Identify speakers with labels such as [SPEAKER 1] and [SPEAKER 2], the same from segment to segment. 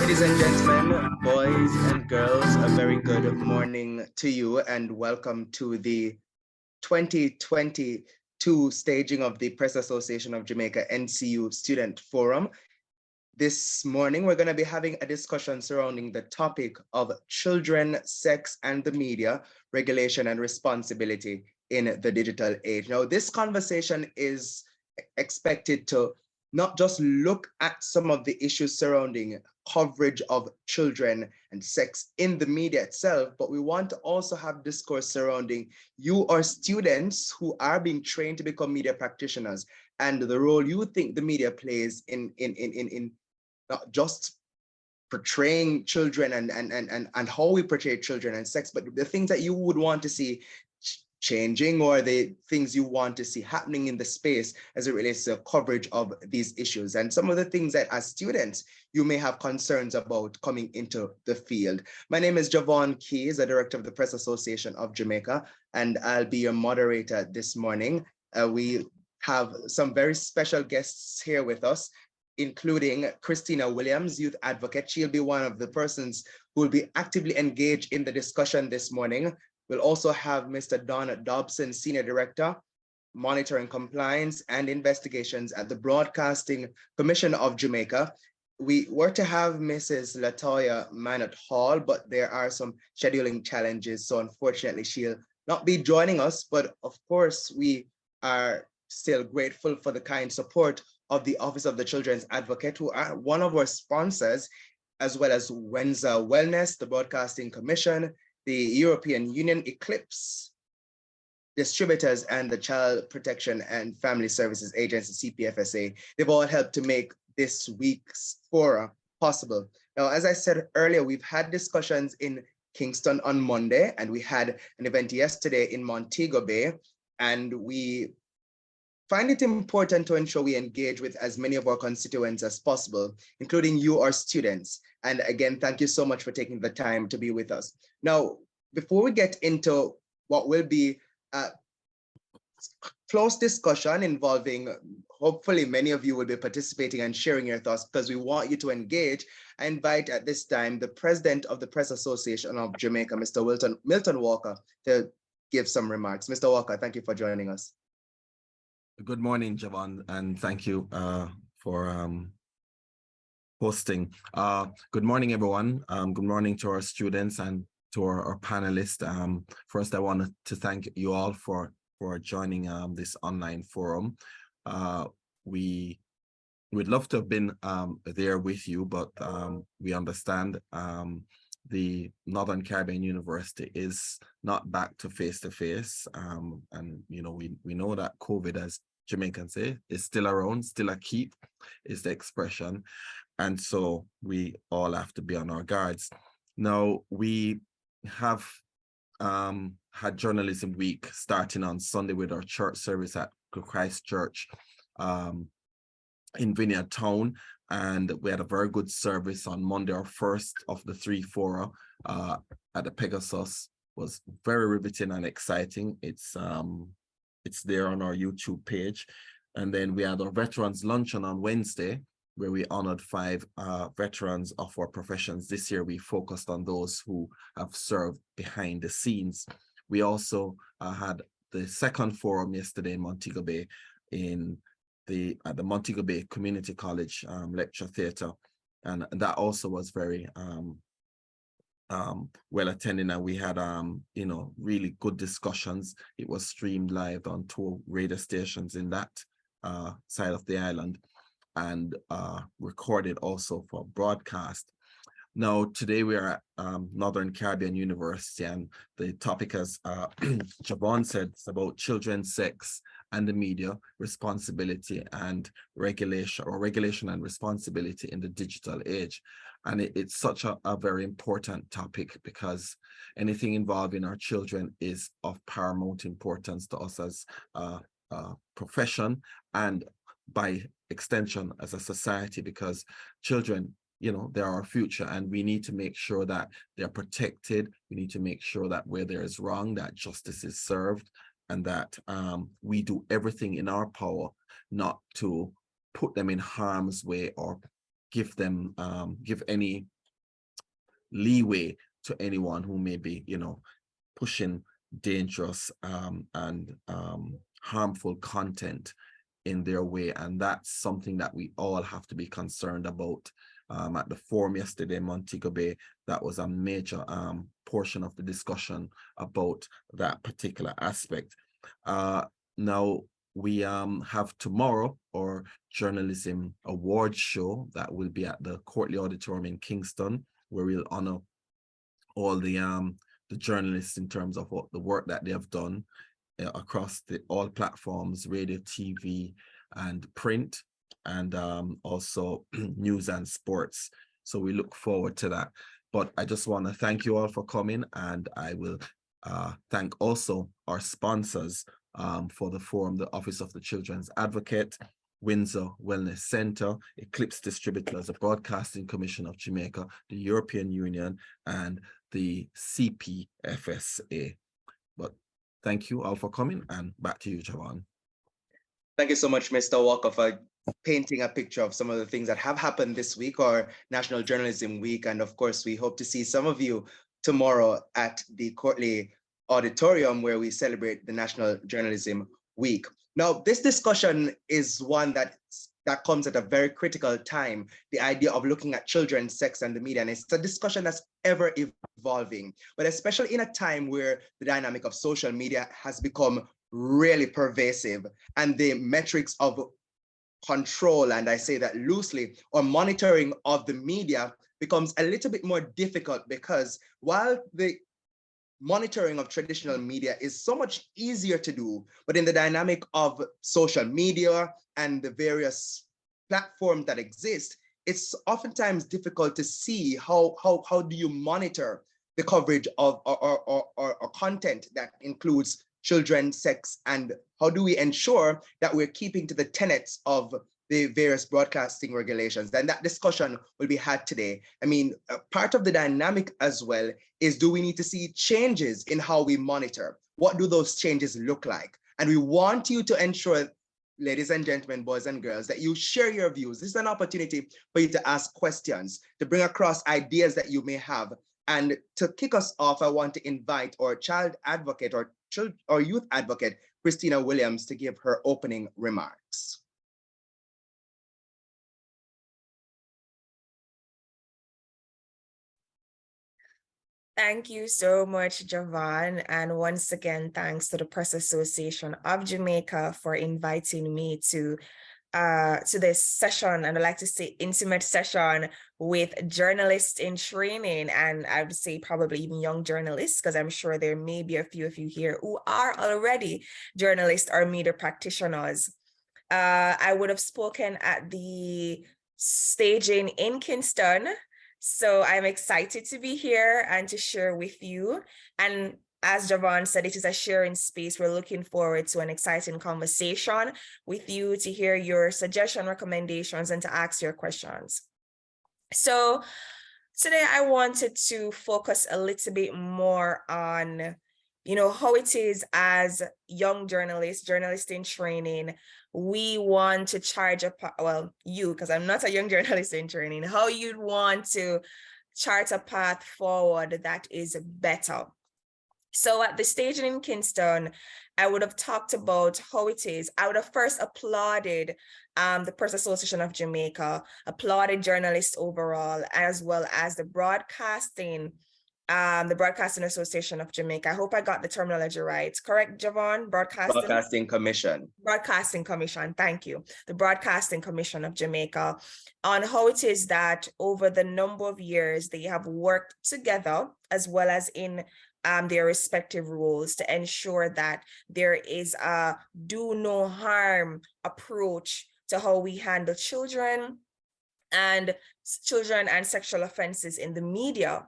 [SPEAKER 1] Ladies and gentlemen, boys and girls, a very good morning to you and welcome to the 2022 staging of the Press Association of Jamaica NCU Student Forum. This morning, we're going to be having a discussion surrounding the topic of children, sex, and the media, regulation and responsibility in the digital age. Now, this conversation is expected to not just look at some of the issues surrounding coverage of children and sex in the media itself, but we want to also have discourse surrounding you or students who are being trained to become media practitioners and the role you think the media plays in not just portraying children and how we portray children and sex, but the things that you would want to see changing or the things you want to see happening in the space as it relates to coverage of these issues. And some of the things that as students, you may have concerns about coming into the field. My name is Javon Keys, the director of the Press Association of Jamaica, and I'll be your moderator this morning. We have some very special guests here with us, including Christina Williams, youth advocate. She'll be one of the persons who will be actively engaged in the discussion this morning. We'll also have Mr. Don Dobson, Senior Director, Monitoring Compliance and Investigations at the Broadcasting Commission of Jamaica. We were to have Mrs. Latoya Manott Hall, but there are some scheduling challenges, so unfortunately she'll not be joining us, but of course we are still grateful for the kind support of the Office of the Children's Advocate, who are one of our sponsors, as well as Wenza Wellness, the Broadcasting Commission, the European Union, Eclipse Distributors, and the Child Protection and Family Services Agency, CPFSA. They've all helped to make this week's forum possible. Now, as I said earlier, we've had discussions in Kingston on Monday, and we had an event yesterday in Montego Bay, and we find it important to ensure we engage with as many of our constituents as possible, including you, our students. And again, thank you so much for taking the time to be with us. Now, before we get into what will be a close discussion involving, hopefully many of you will be participating and sharing your thoughts because we want you to engage, I invite at this time the President of the Press Association of Jamaica, Mr. Milton Walker, to give some remarks. Mr. Walker, thank you for joining us.
[SPEAKER 2] Good morning, Javon, and thank you for hosting. Good morning, everyone. Good morning to our students and to our panelists. First, I wanted to thank you all for joining this online forum. We would love to have been there with you, but we understand the Northern Caribbean University is not back to face-to-face. And, you know, we know that COVID, as Jamaicans say, is still around, still a keep is the expression. And so we all have to be on our guards. Now, we have had Journalism Week starting on Sunday with our church service at Christ Church in Vineyard Town. And we had a very good service on Monday. Our first of the three fora at the Pegasus was very riveting and exciting. It's there on our YouTube page. And then we had our Veterans Luncheon on Wednesday, where we honored 5 veterans of our professions. This year, we focused on those who have served behind the scenes. We also had the second forum yesterday in Montego Bay at the Montego Bay Community College Lecture Theatre, and that also was very well attended, and we had really good discussions. It was streamed live on 2 radio stations in that side of the island, and recorded also for broadcast. Now, today we are at Northern Caribbean University, and the topic, as Javon said, is about children, sex, and the media, responsibility and regulation, or regulation and responsibility in the digital age. And it's such a very important topic because anything involving our children is of paramount importance to us as a profession and by extension as a society, because children, you know, they're our future, and we need to make sure that they're protected. We need to make sure that where there is wrong, that justice is served, and that we do everything in our power not to put them in harm's way or give them give any leeway to anyone who may be, pushing dangerous and harmful content in their way. And that's something that we all have to be concerned about. At the forum yesterday in Montego Bay, that was a major portion of the discussion about that particular aspect. Now, we have tomorrow our journalism awards show that will be at the Courtly Auditorium in Kingston, where we'll honor all the journalists in terms of what the work that they have done across all platforms, radio, TV, and print, and also news and sports. So we look forward to that. But I just want to thank you all for coming, and I will thank also our sponsors for the forum, the Office of the Children's Advocate, Windsor Wellness Center, Eclipse Distributors, the Broadcasting Commission of Jamaica, the European Union, and the CPFSA. But thank you all for coming, and back to you, Javon.
[SPEAKER 1] Thank you so much, Mr. Walker, for painting a picture of some of the things that have happened this week, or National Journalism Week. And of course, we hope to see some of you tomorrow at the Courtly Auditorium, where we celebrate the National Journalism Week. Now, this discussion is one that comes at a very critical time, the idea of looking at children, sex, and the media. And it's a discussion that's ever evolving, but especially in a time where the dynamic of social media has become really pervasive, and the metrics of control, and I say that loosely, or monitoring of the media becomes a little bit more difficult, because while the monitoring of traditional media is so much easier to do, but in the dynamic of social media and the various platforms that exist, it's oftentimes difficult to see how do you monitor the coverage of or content that includes children, sex, and how do we ensure that we're keeping to the tenets of the various broadcasting regulations. Then that discussion will be had today. I mean, part of the dynamic as well is, do we need to see changes in how we monitor? What do those changes look like? And we want you to ensure, ladies and gentlemen, boys and girls, that you share your views. This is an opportunity for you to ask questions, to bring across ideas that you may have. And to kick us off, I want to invite our child advocate or youth advocate, Christina Williams, to give her opening remarks.
[SPEAKER 3] Thank you so much, Javon. And once again, thanks to the Press Association of Jamaica for inviting me to this session, and I'd like to say intimate session with journalists in training, and I would say probably even young journalists, because I'm sure there may be a few of you here who are already journalists or media practitioners. I would have spoken at the staging in Kingston, so I'm excited to be here and to share with you. And as Javon said, it is a sharing space. We're looking forward to an exciting conversation with you, to hear your suggestions, recommendations, and to ask your questions. So today I wanted to focus a little bit more on, how it is as young journalists in training, we want to charge you, because I'm not a young journalist in training, how you'd want to chart a path forward that is better. So at the staging in Kingston, I would have talked about how it is. I would have first applauded the Press Association of Jamaica, applauded journalists overall, as well as the Broadcasting Association of Jamaica. I hope I got the terminology right. Correct, Javon?
[SPEAKER 1] Broadcasting Commission.
[SPEAKER 3] Broadcasting Commission, thank you. The Broadcasting Commission of Jamaica, on how it is that over the number of years they have worked together, as well as in their respective roles, to ensure that there is a do no harm approach to how we handle children and sexual offenses in the media.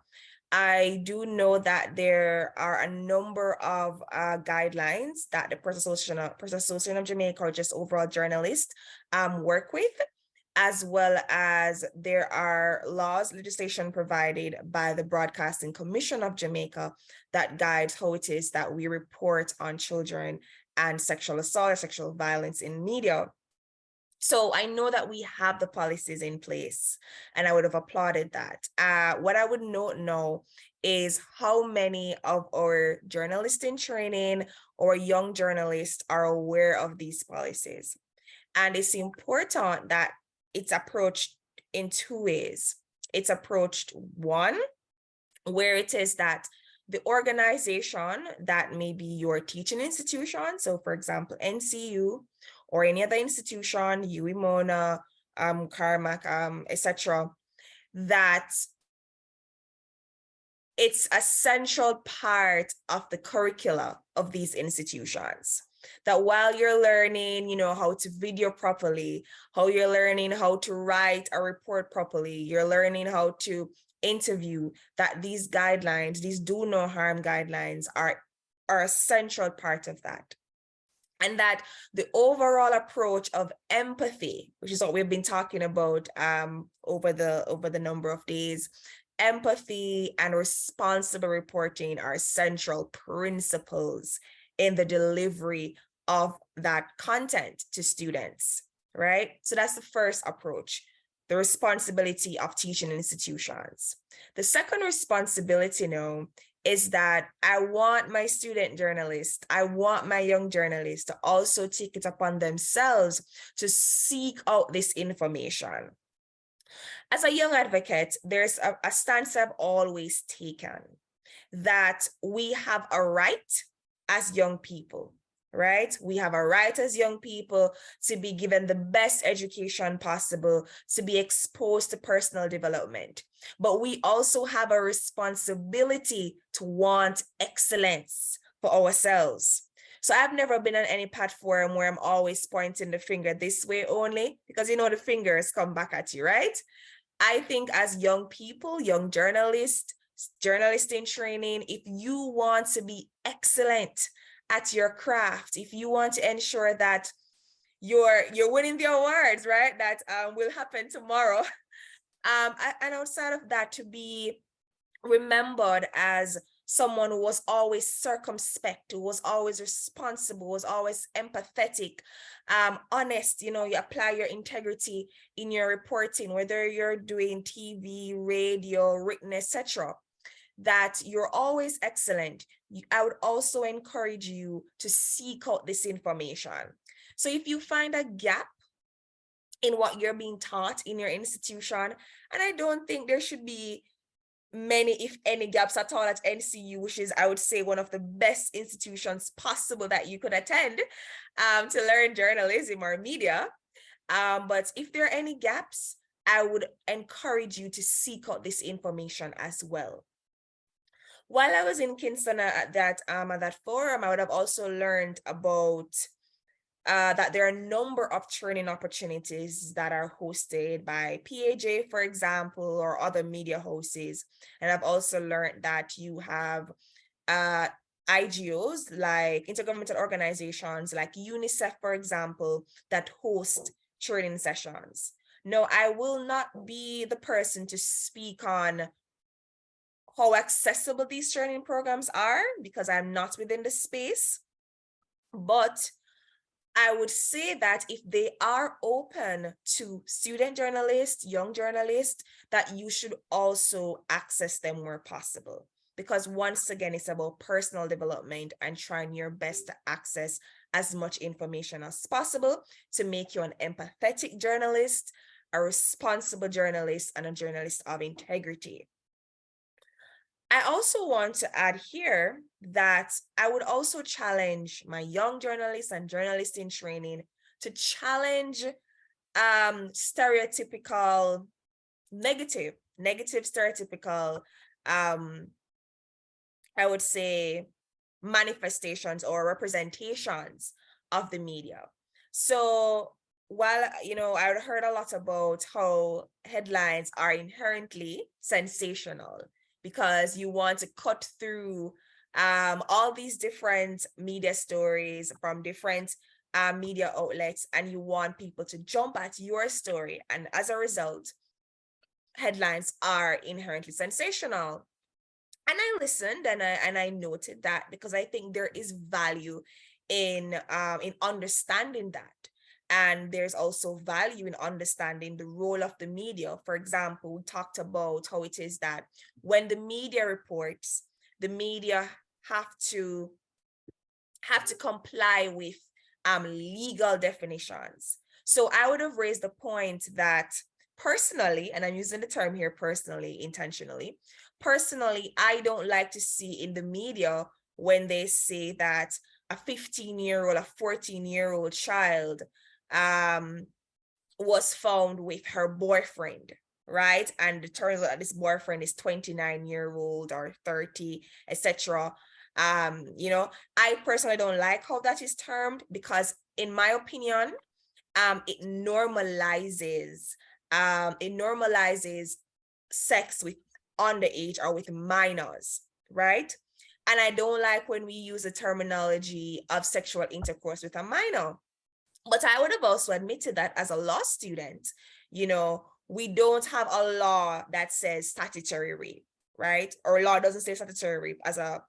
[SPEAKER 3] I do know that there are a number of guidelines that the Press Association of Jamaica, or just overall journalists, work with, as well as there are legislation provided by the Broadcasting Commission of Jamaica that guides how it is that we report on children and sexual assault or sexual violence in media. So I know that we have the policies in place, and I would have applauded that. What I would not know is how many of our journalists in training or young journalists are aware of these policies. And it's important that it's approached in two ways. It's approached one, where it is that the organization that may be your teaching institution, so for example, NCU or any other institution, UIMONA, CARMAC, etc., that it's a central part of the curricula of these institutions. That while you're learning, how to video properly, how you're learning how to write a report properly, you're learning how to interview, that these guidelines, these do no harm guidelines are a central part of that. And that the overall approach of empathy, which is what we've been talking about over the number of days, empathy and responsible reporting are central principles in the delivery of that content to students, right? So that's the first approach, the responsibility of teaching institutions. The second responsibility now is that I want my student journalists, I want my young journalists to also take it upon themselves to seek out this information. As a young advocate, there's a stance I've always taken, that we have a right as young people, right? We have a right as young people to be given the best education possible, to be exposed to personal development. But we also have a responsibility to want excellence for ourselves. So I've never been on any platform where I'm always pointing the finger this way only, because the fingers come back at you, right? I think as young people, young journalists in training, if you want to be excellent at your craft, if you want to ensure that you're winning the awards, right, that will happen tomorrow, and outside of that, to be remembered as someone who was always circumspect, who was always responsible, was always empathetic, honest, you apply your integrity in your reporting, whether you're doing TV, radio, written, etc., that you're always excellent. I would also encourage you to seek out this information. So if you find a gap in what you're being taught in your institution, and I don't think there should be many, if any, gaps at all at NCU, which is, I would say, one of the best institutions possible that you could attend to learn journalism or media. But if there are any gaps, I would encourage you to seek out this information as well. While I was in Kingston at that forum, I would have also learned about that there are a number of training opportunities that are hosted by PAJ, for example, or other media hosts. And I've also learned that you have IGOs, like intergovernmental organizations like UNICEF, for example, that host training sessions. No, I will not be the person to speak on how accessible these training programs are, because I'm not within the space. But I would say that if they are open to student journalists, young journalists, that you should also access them where possible. Because once again, it's about personal development and trying your best to access as much information as possible to make you an empathetic journalist, a responsible journalist, and a journalist of integrity. I also want to add here that I would also challenge my young journalists and journalists in training to challenge stereotypical, negative stereotypical, I would say, manifestations or representations of the media. So while, I heard a lot about how headlines are inherently sensational, because you want to cut through all these different media stories from different media outlets, and you want people to jump at your story. And as a result, headlines are inherently sensational. And I listened and I noted that, because I think there is value in understanding that. And there's also value in understanding the role of the media. For example, we talked about how it is that when the media reports, the media have to comply with legal definitions. So I would have raised the point that personally, and I'm using the term here personally, intentionally, personally, I don't like to see in the media when they say that a 15-year-old, a 14-year-old child was found with her boyfriend, right? And it turns out this boyfriend is 29-year-old or 30, etc. You know, I personally don't like how that is termed, because in my opinion, it normalizes sex with underage or with minors, right? And I don't like when we use the terminology of sexual intercourse with a minor. But I would have also admitted that as a law student, you know, we don't have a law that says statutory rape, right? Or law doesn't say statutory rape as a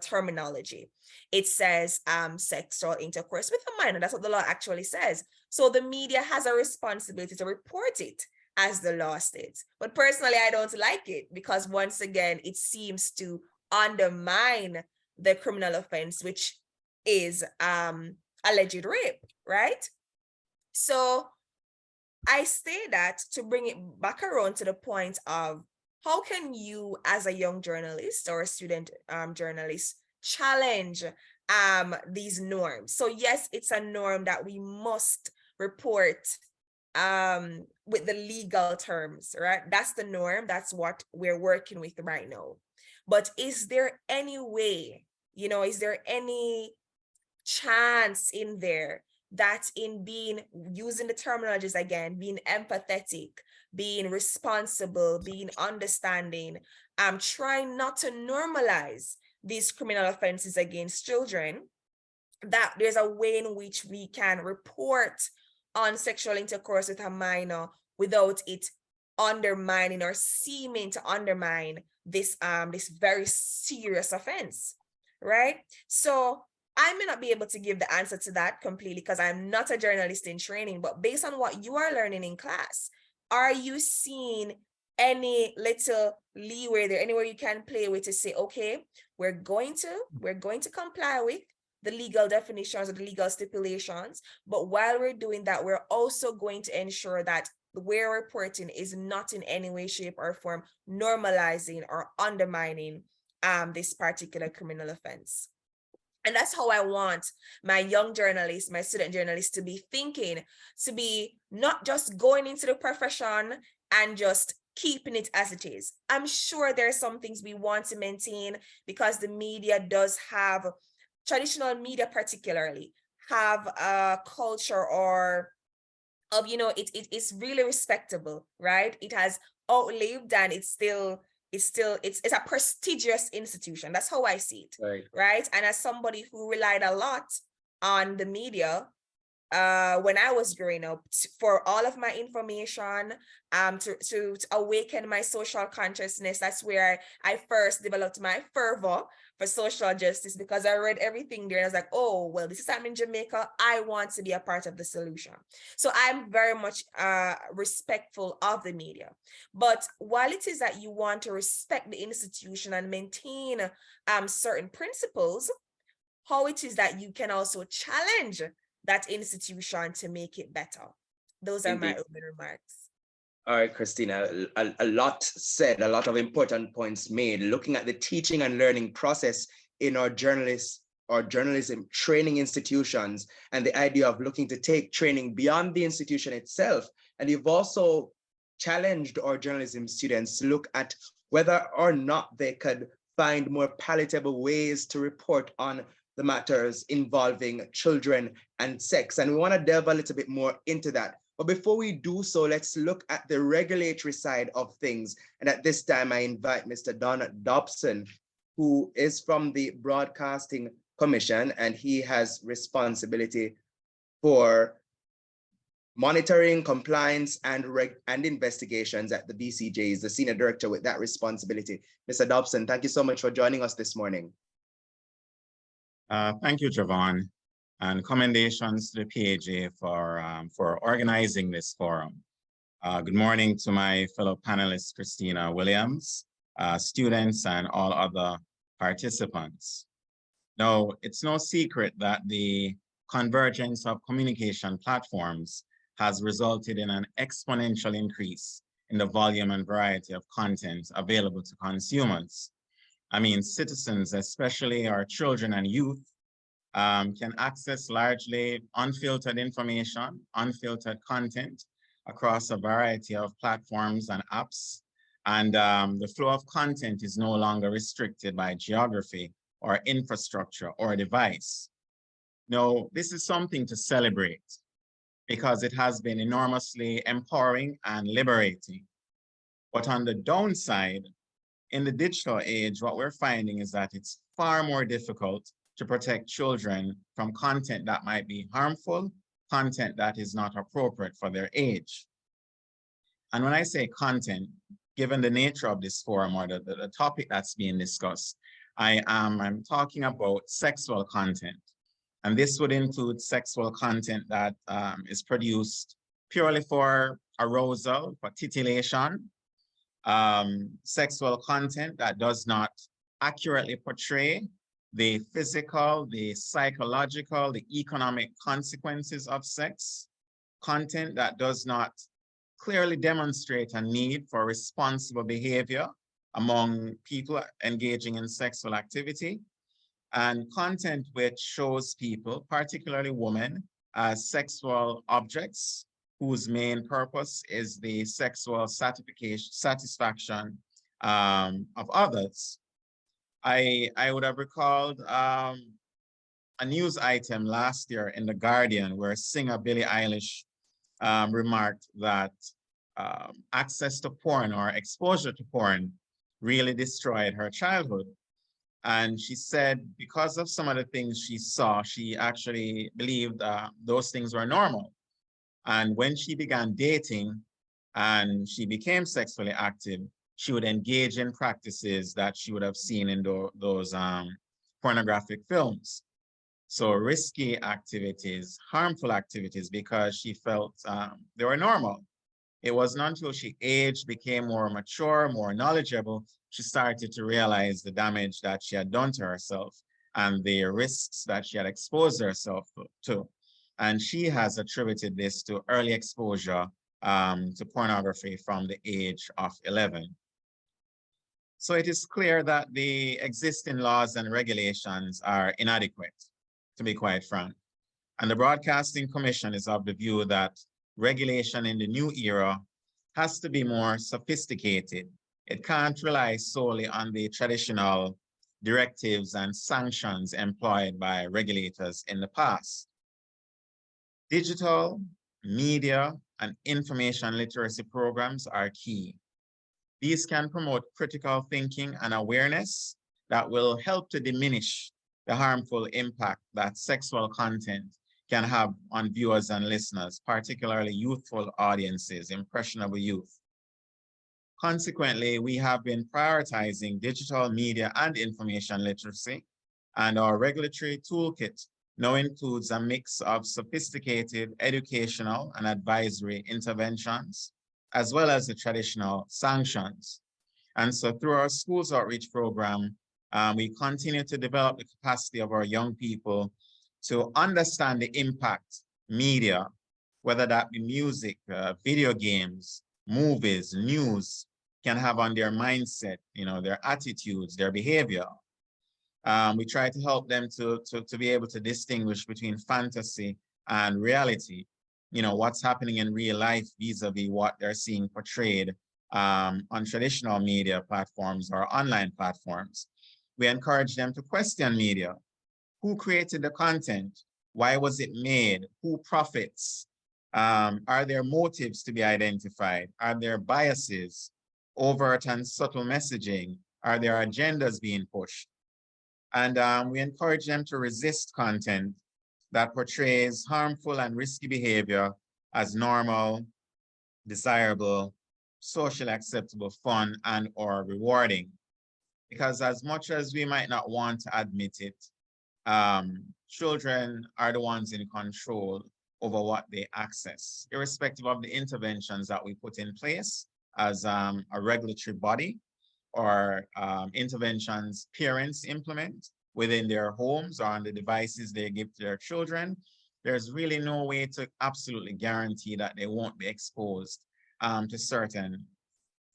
[SPEAKER 3] terminology. It says sexual intercourse with a minor. That's what the law actually says. So the media has a responsibility to report it as the law states. But personally, I don't like it, because once again, it seems to undermine the criminal offense, which is alleged rape, right? So I say that to bring it back around to the point of how can you, as a young journalist or a student journalist, challenge these norms? So yes, it's a norm that we must report with the legal terms, right? That's the norm. That's what we're working with right now. But is there any way, you know, is there any chance in there that in using the terminologies again, being empathetic, being responsible, being understanding, trying not to normalize these criminal offenses against children, that there's a way in which we can report on sexual intercourse with a minor without it undermining or seeming to undermine this very serious offense, right? So I may not be able to give the answer to that completely because I'm not a journalist in training, but based on what you are learning in class, are you seeing any little leeway there, anywhere you can play with to say, okay, we're going to comply with the legal definitions or the legal stipulations, but while we're doing that, we're also going to ensure that we're reporting is not in any way, shape, or form normalizing or undermining this particular criminal offense. And that's how I want my young journalists, my student journalists to be thinking, to be not just going into the profession and just keeping it as it is. I'm sure there are some things we want to maintain because the media does have, traditional media particularly, have a culture or of, you know, it's really respectable, right? It has outlived and it's a prestigious institution. That's how I see it, right? And as somebody who relied a lot on the media when I was growing up for all of my information, to awaken my social consciousness, that's where I first developed my fervor for social justice, because I read everything there and I was like, oh, well, this is happening in Jamaica. I want to be a part of the solution. So I'm very much respectful of the media. But while it is that you want to respect the institution and maintain certain principles, how it is that you can also challenge that institution to make it better. Those are my opening remarks.
[SPEAKER 1] All right, Christina, a lot said, a lot of important points made. Looking at the teaching and learning process in our journalism training institutions, and the idea of looking to take training beyond the institution itself. And you've also challenged our journalism students to look at whether or not they could find more palatable ways to report on the matters involving children and sex. And we want to delve a little bit more into that. But before we do so, let's look at the regulatory side of things. And at this time, I invite Mr. Don Dobson, who is from the Broadcasting Commission, and he has responsibility for monitoring, compliance, and investigations at the BCJ. He's the senior director with that responsibility. Mr. Dobson, thank you so much for joining us this morning.
[SPEAKER 4] Thank you, Javon. and commendations to the PAJ for organizing this forum. Good morning to my fellow panelists, Christina Williams, students, and all other participants. Now, it's no secret that the convergence of communication platforms has resulted in an exponential increase in the volume and variety of content available to consumers. I mean, citizens, especially our children and youth, can access largely unfiltered information, unfiltered content across a variety of platforms and apps. And the flow of content is no longer restricted by geography or infrastructure or device. No, this is something to celebrate because it has been enormously empowering and liberating. But on the downside, in the digital age, what we're finding is that it's far more difficult to protect children from content that might be harmful, content that is not appropriate for their age. And when I say content, given the nature of this forum or the topic that's being discussed, I'm talking about sexual content. And this would include sexual content that is produced purely for arousal, for titillation, sexual content that does not accurately portray the physical, the psychological, the economic consequences of sex, content that does not clearly demonstrate a need for responsible behavior among people engaging in sexual activity, and content which shows people, particularly women, as sexual objects whose main purpose is the sexual satisfaction of others. I would have recalled a news item last year in The Guardian where singer Billie Eilish remarked that access to porn or exposure to porn really destroyed her childhood. And she said because of some of the things she saw, she actually believed those things were normal. And when she began dating and she became sexually active, she would engage in practices that she would have seen in those pornographic films. So risky activities, harmful activities, because she felt they were normal. It wasn't until she aged, became more mature, more knowledgeable, she started to realize the damage that she had done to herself and the risks that she had exposed herself to. And she has attributed this to early exposure to pornography from the age of 11. So it is clear that the existing laws and regulations are inadequate, to be quite frank. And the Broadcasting Commission is of the view that regulation in the new era has to be more sophisticated. It can't rely solely on the traditional directives and sanctions employed by regulators in the past. Digital, media, and information literacy programs are key. These can promote critical thinking and awareness that will help to diminish the harmful impact that sexual content can have on viewers and listeners, particularly youthful audiences, impressionable youth. Consequently, we have been prioritizing digital media and information literacy, and our regulatory toolkit now includes a mix of sophisticated educational and advisory interventions, as well as the traditional sanctions. And so through our schools outreach program, we continue to develop the capacity of our young people to understand the impact media, whether that be music, video games, movies, news, can have on their mindset, their attitudes, their behavior. We try to help them to be able to distinguish between fantasy and reality, what's happening in real life vis-a-vis what they're seeing portrayed on traditional media platforms or online platforms. We encourage them to question media. Who created the content? Why was it made? Who profits? Are there motives to be identified? Are there biases, overt and subtle messaging? Are there agendas being pushed? And we encourage them to resist content that portrays harmful and risky behavior as normal, desirable, socially acceptable, fun, and or rewarding. Because as much as we might not want to admit it, children are the ones in control over what they access, irrespective of the interventions that we put in place as a regulatory body or interventions parents implement within their homes or on the devices they give to their children. There's really no way to absolutely guarantee that they won't be exposed to certain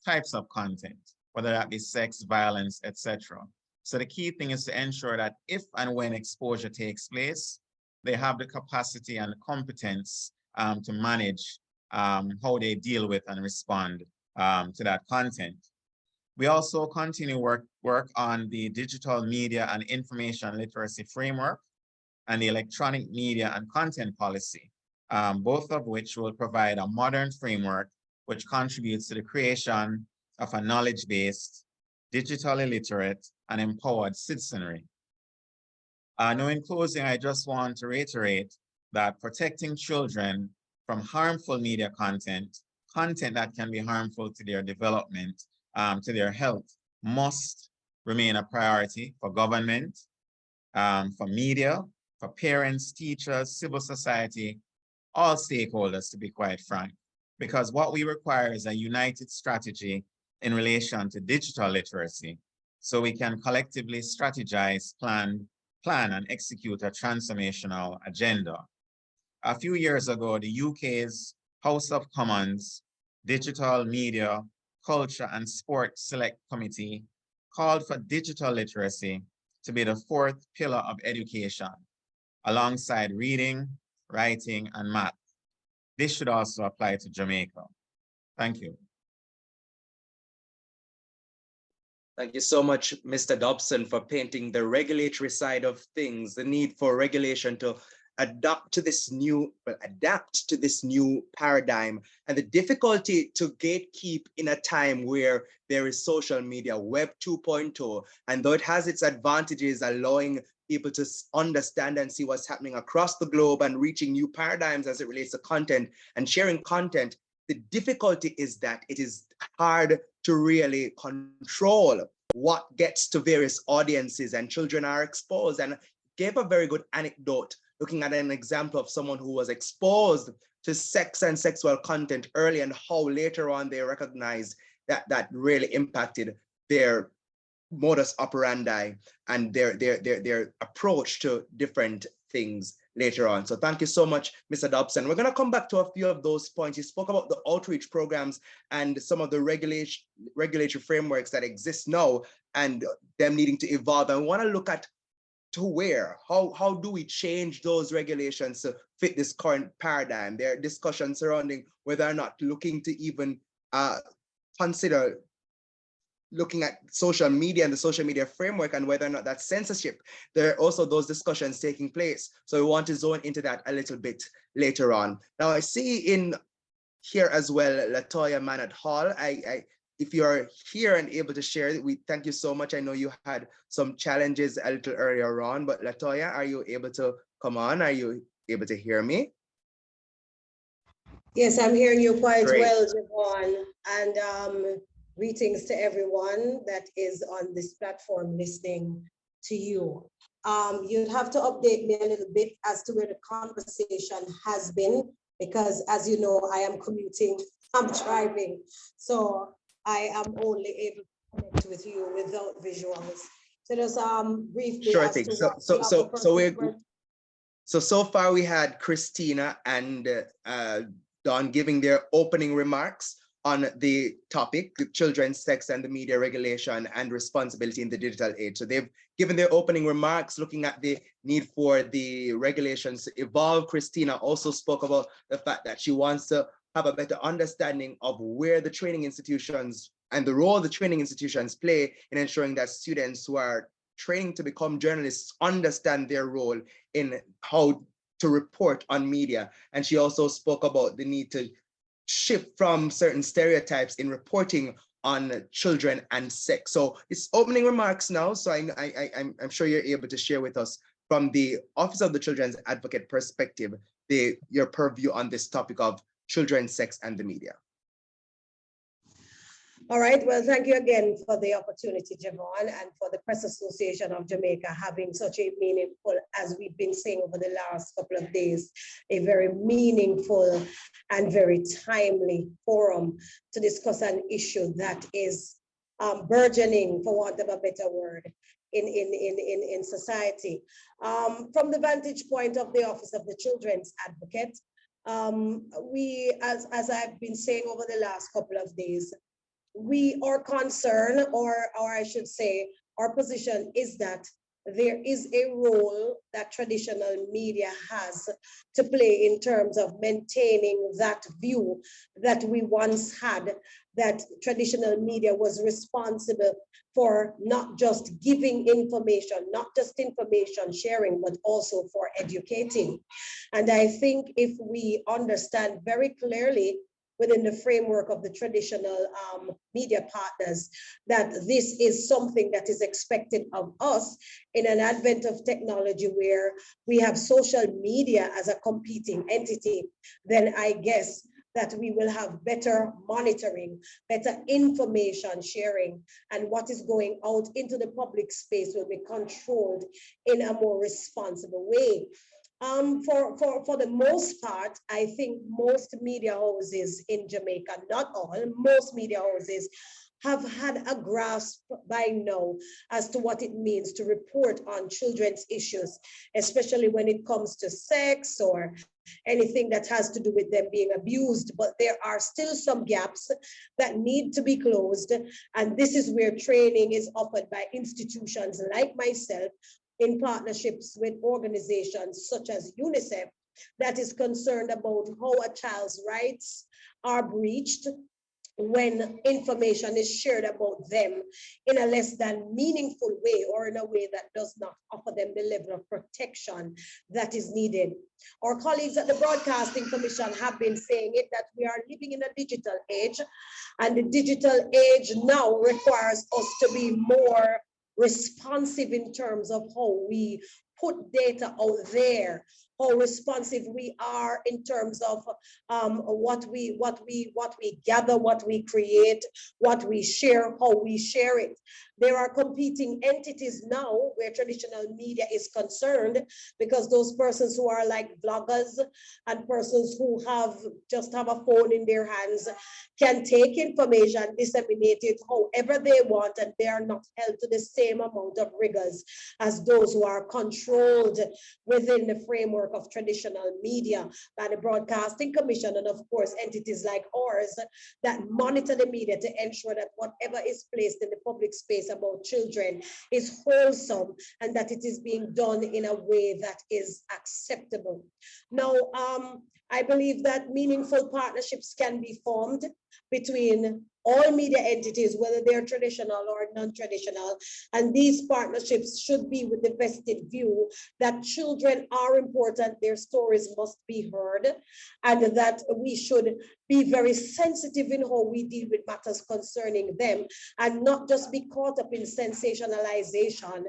[SPEAKER 4] types of content, whether that be sex, violence, etc. So the key thing is to ensure that if and when exposure takes place, they have the capacity and the competence to manage how they deal with and respond to that content. We also continue work on the digital media and information literacy framework and the electronic media and content policy, both of which will provide a modern framework which contributes to the creation of a knowledge-based, digitally literate, and empowered citizenry. Now, in closing, I just want to reiterate that protecting children from harmful media content that can be harmful to their development, to their health, must remain a priority for government, for media, for parents, teachers, civil society, all stakeholders, to be quite frank, because what we require is a united strategy in relation to digital literacy, so we can collectively strategize, plan and execute a transformational agenda. A few years ago, the UK's House of Commons Digital Media, Culture and Sport Select Committee called for digital literacy to be the fourth pillar of education, alongside reading, writing, and math. This should also apply to Jamaica. Thank you.
[SPEAKER 1] Thank you so much, Mr. Dobson, for painting the regulatory side of things, the need for regulation to adapt to this new paradigm, and the difficulty to gatekeep in a time where there is social media, Web 2.0, and though it has its advantages, allowing people to understand and see what's happening across the globe and reaching new paradigms as it relates to content and sharing content, the difficulty is that it is hard to really control what gets to various audiences, and children are exposed. And gave a very good anecdote looking at an example of someone who was exposed to sex and sexual content early, and how later on they recognized that that really impacted their modus operandi and their approach to different things later on. So thank you so much, Mr. Dobson. We're going to come back to a few of those points. You spoke about the outreach programs and some of the regulatory frameworks that exist now and them needing to evolve. And we want to look at to where, how do we change those regulations to fit this current paradigm? There are discussions surrounding whether or not looking to even consider looking at social media and the social media framework and whether or not that's censorship. There are also those discussions taking place. So we want to zone into that a little bit later on. Now I see in here as well, Latoya Manat Hall. If you're here and able to share, we thank you so much. I know you had some challenges a little earlier on, but Latoya, are you able to come on? Are you able to hear me?
[SPEAKER 5] Yes, I'm hearing you quite
[SPEAKER 1] Great.
[SPEAKER 5] well, Javon. And greetings to everyone that is on this platform listening to you. You'd have to update me a little bit as to where the conversation has been, because as you know, I am commuting, I'm driving. So I am only able to connect with you without visuals. So just briefly.
[SPEAKER 1] Sure thing. So far we had Christina and Don giving their opening remarks on the topic, children's sex and the media regulation and responsibility in the digital age. So they've given their opening remarks looking at the need for the regulations to evolve. Christina also spoke about the fact that she wants to have a better understanding of where the training institutions and the role the training institutions play in ensuring that students who are training to become journalists understand their role in how to report on media. And she also spoke about the need to shift from certain stereotypes in reporting on children and sex. So it's opening remarks now. So I'm sure you're able to share with us from the Office of the Children's Advocate perspective, your purview on this topic of children, sex, and the media.
[SPEAKER 5] All right, well, thank you again for the opportunity, Javon, and for the Press Association of Jamaica having such a meaningful, as we've been saying over the last couple of days, a very meaningful and very timely forum to discuss an issue that is burgeoning, for want of a better word, in society. From the vantage point of the Office of the Children's Advocate, we, as I've been saying over the last couple of days, we are concerned, or I should say, our position is that there is a role that traditional media has to play in terms of maintaining that view that we once had, that traditional media was responsible for not just giving information, not just information sharing, but also for educating. And I think if we understand very clearly within the framework of the traditional media partners, that this is something that is expected of us in an advent of technology where we have social media as a competing entity, then I guess that we will have better monitoring, better information sharing, and what is going out into the public space will be controlled in a more responsible way. For the most part, I think most media houses in Jamaica, not all, most media houses have had a grasp by now as to what it means to report on children's issues, especially when it comes to sex or anything that has to do with them being abused. But there are still some gaps that need to be closed. And this is where training is offered by institutions like myself, in partnerships with organizations such as UNICEF, that is concerned about how a child's rights are breached when information is shared about them in a less than meaningful way, or in a way that does not offer them the level of protection that is needed. Our colleagues at the Broadcasting Commission have been saying it, that we are living in a digital age, and the digital age now requires us to be more responsive in terms of how we put data out there, how responsive we are in terms of what we gather, what we create, what we share, how we share it. There are competing entities now where traditional media is concerned, because those persons who are like bloggers and persons who just have a phone in their hands can take information, disseminate it however they want, and they are not held to the same amount of rigors as those who are controlled within the framework of traditional media by the Broadcasting Commission, and of course entities like ours that monitor the media to ensure that whatever is placed in the public space about children is wholesome and that it is being done in a way that is acceptable. Now, I believe that meaningful partnerships can be formed between all media entities, whether they're traditional or non-traditional, and these partnerships should be with the vested view that children are important, their stories must be heard, and that we should be very sensitive in how we deal with matters concerning them, and not just be caught up in sensationalization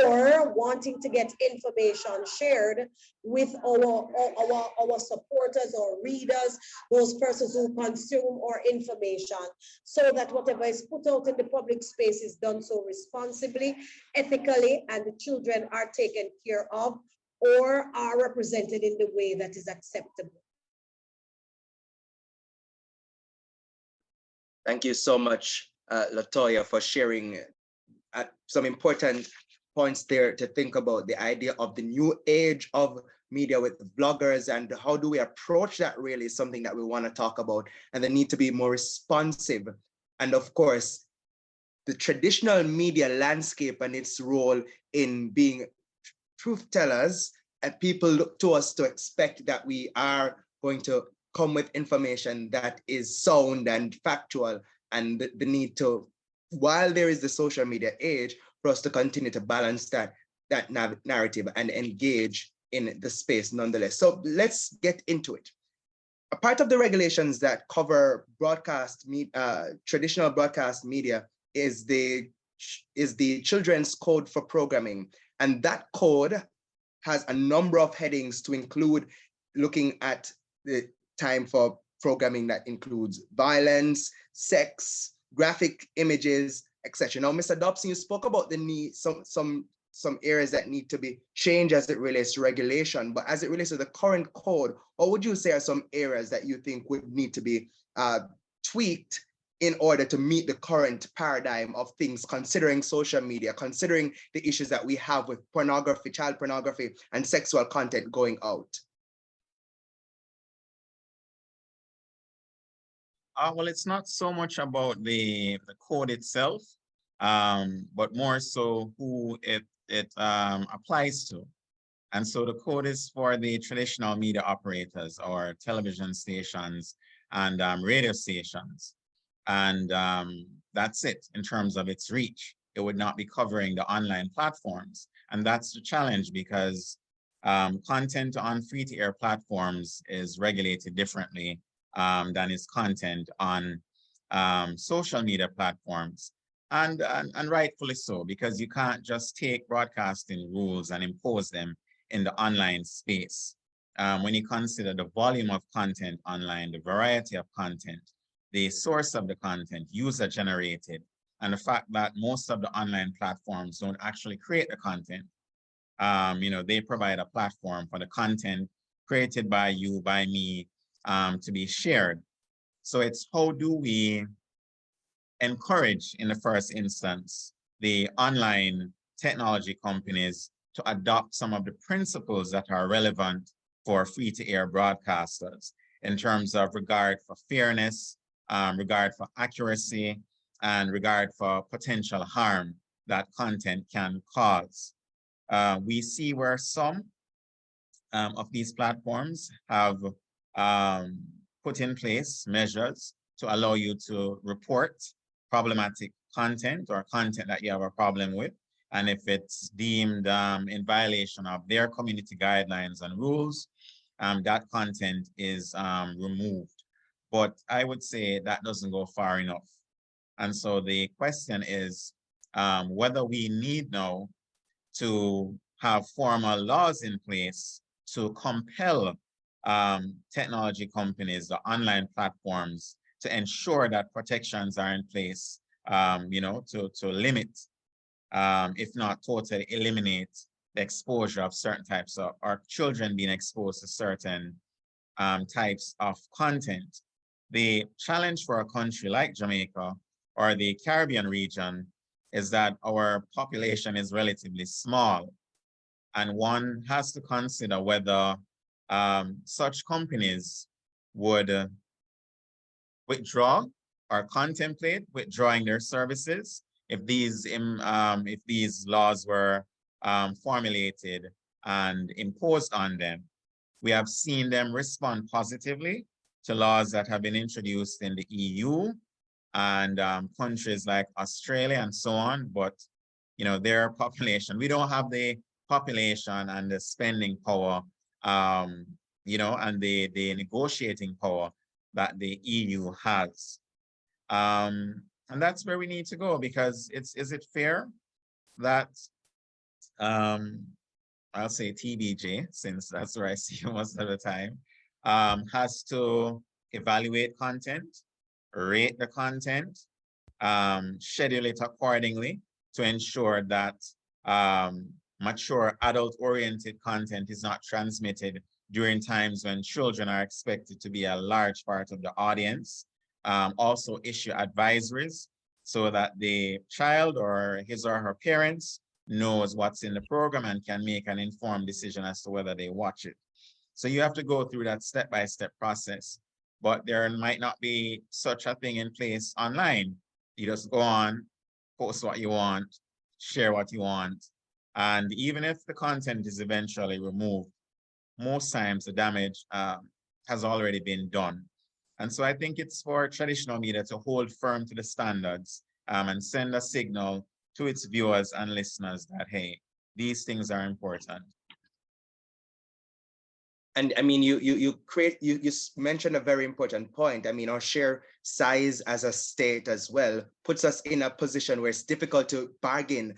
[SPEAKER 5] or wanting to get information shared with our supporters or readers, those persons who consume our information, so that whatever is put out in the public space is done so responsibly, ethically, and the children are taken care of or are represented in the way that is acceptable.
[SPEAKER 1] Thank you so much, Latoya, for sharing some important points there to think about, the idea of the new age of media with bloggers, and how do we approach that really is something that we want to talk about, and the need to be more responsive. And of course, the traditional media landscape and its role in being truth tellers, and people look to us to expect that we are going to come with information that is sound and factual, and the need to, while there is the social media age, for us to continue to balance that narrative and engage in the space nonetheless. So let's get into it. A part of the regulations that cover traditional broadcast media is the Children's Code for Programming. And that code has a number of headings to include looking at the time for programming that includes violence, sex, graphic images, etc. Now, Mr. Dobson, you spoke about the need, some areas that need to be changed as it relates to regulation, but as it relates to the current code, what would you say are some areas that you think would need to be tweaked in order to meet the current paradigm of things, considering social media, considering the issues that we have with pornography, child pornography, and sexual content going out?
[SPEAKER 4] Well, it's not so much about the code itself, but more so who it applies to. And so the code is for the traditional media operators or television stations and radio stations. And that's it in terms of its reach. It would not be covering the online platforms. And that's the challenge because content on free-to-air platforms is regulated differently than is content on social media platforms. And rightfully so, because you can't just take broadcasting rules and impose them in the online space. When you consider the volume of content online, the variety of content, the source of the content, user generated, and the fact that most of the online platforms don't actually create the content. They provide a platform for the content created by you, by me, to be shared. So it's how do we encourage, in the first instance, the online technology companies to adopt some of the principles that are relevant for free-to-air broadcasters in terms of regard for fairness, regard for accuracy, and regard for potential harm that content can cause. We see where some of these platforms have put in place measures to allow you to report problematic content or content that you have a problem with. And if it's deemed in violation of their community guidelines and rules, that content is removed. But I would say that doesn't go far enough. And so the question is whether we need now to have formal laws in place to compel technology companies, the online platforms, to ensure that protections are in place, to limit, if not totally eliminate, the exposure of certain types of, or children being exposed to certain types of content. The challenge for a country like Jamaica or the Caribbean region is that our population is relatively small, and one has to consider whether such companies would withdraw or contemplate withdrawing their services if these laws were formulated and imposed on them. We have seen them respond positively to laws that have been introduced in the EU and countries like Australia and so on, but their population, we don't have the population and the spending power, and the negotiating power that the EU has. And that's where we need to go, because is it fair that I'll say TBJ, since that's where I see you most of the time, has to evaluate content, rate the content, schedule it accordingly to ensure that mature adult-oriented content is not transmitted during times when children are expected to be a large part of the audience. Also issue advisories so that the child or his or her parents knows what's in the program and can make an informed decision as to whether they watch it. So you have to go through that step-by-step process, but there might not be such a thing in place online. You just go on, post what you want, share what you want. And even if the content is eventually removed, most times the damage has already been done. And so I think it's for traditional media to hold firm to the standards and send a signal to its viewers and listeners that, hey, these things are important.
[SPEAKER 1] And I mean, you mentioned a very important point. I mean, our sheer size as a state as well puts us in a position where it's difficult to bargain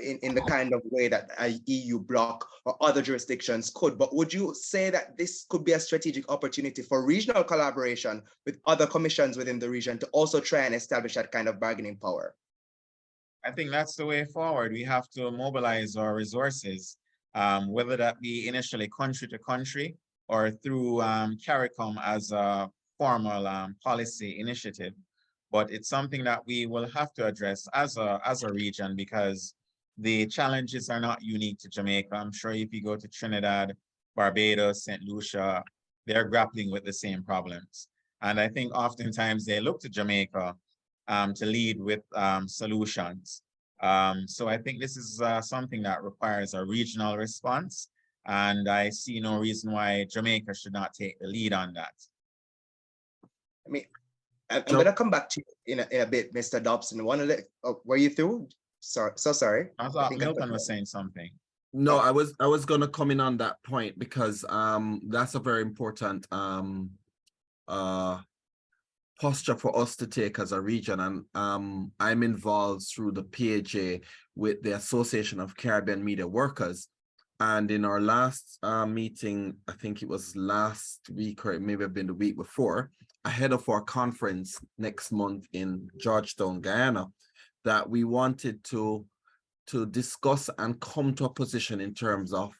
[SPEAKER 1] in the kind of way that a EU bloc or other jurisdictions could. But would you say that this could be a strategic opportunity for regional collaboration with other commissions within the region to also try and establish that kind of bargaining power?
[SPEAKER 4] I think that's the way forward. We have to mobilize our resources, whether that be initially country to country or through CARICOM as a formal policy initiative. But it's something that we will have to address as a region, because the challenges are not unique to Jamaica. I'm sure if you go to Trinidad, Barbados, St. Lucia, they're grappling with the same problems. And I think oftentimes they look to Jamaica to lead with solutions. So I think this is something that requires a regional response, and I see no reason why Jamaica should not take the lead on that.
[SPEAKER 1] I mean, I'm going to come back to you in a bit, Mr. Dobson. Were you through? Sorry, so sorry.
[SPEAKER 4] I thought Milton was saying something.
[SPEAKER 2] No, I was going to come in on that point, because that's a very important posture for us to take as a region. And I'm involved through the PAJ with the Association of Caribbean Media Workers. And in our last meeting, I think it was last week, or it may have been the week before, ahead of our conference next month in Georgetown, Guyana, that we wanted to discuss and come to a position in terms of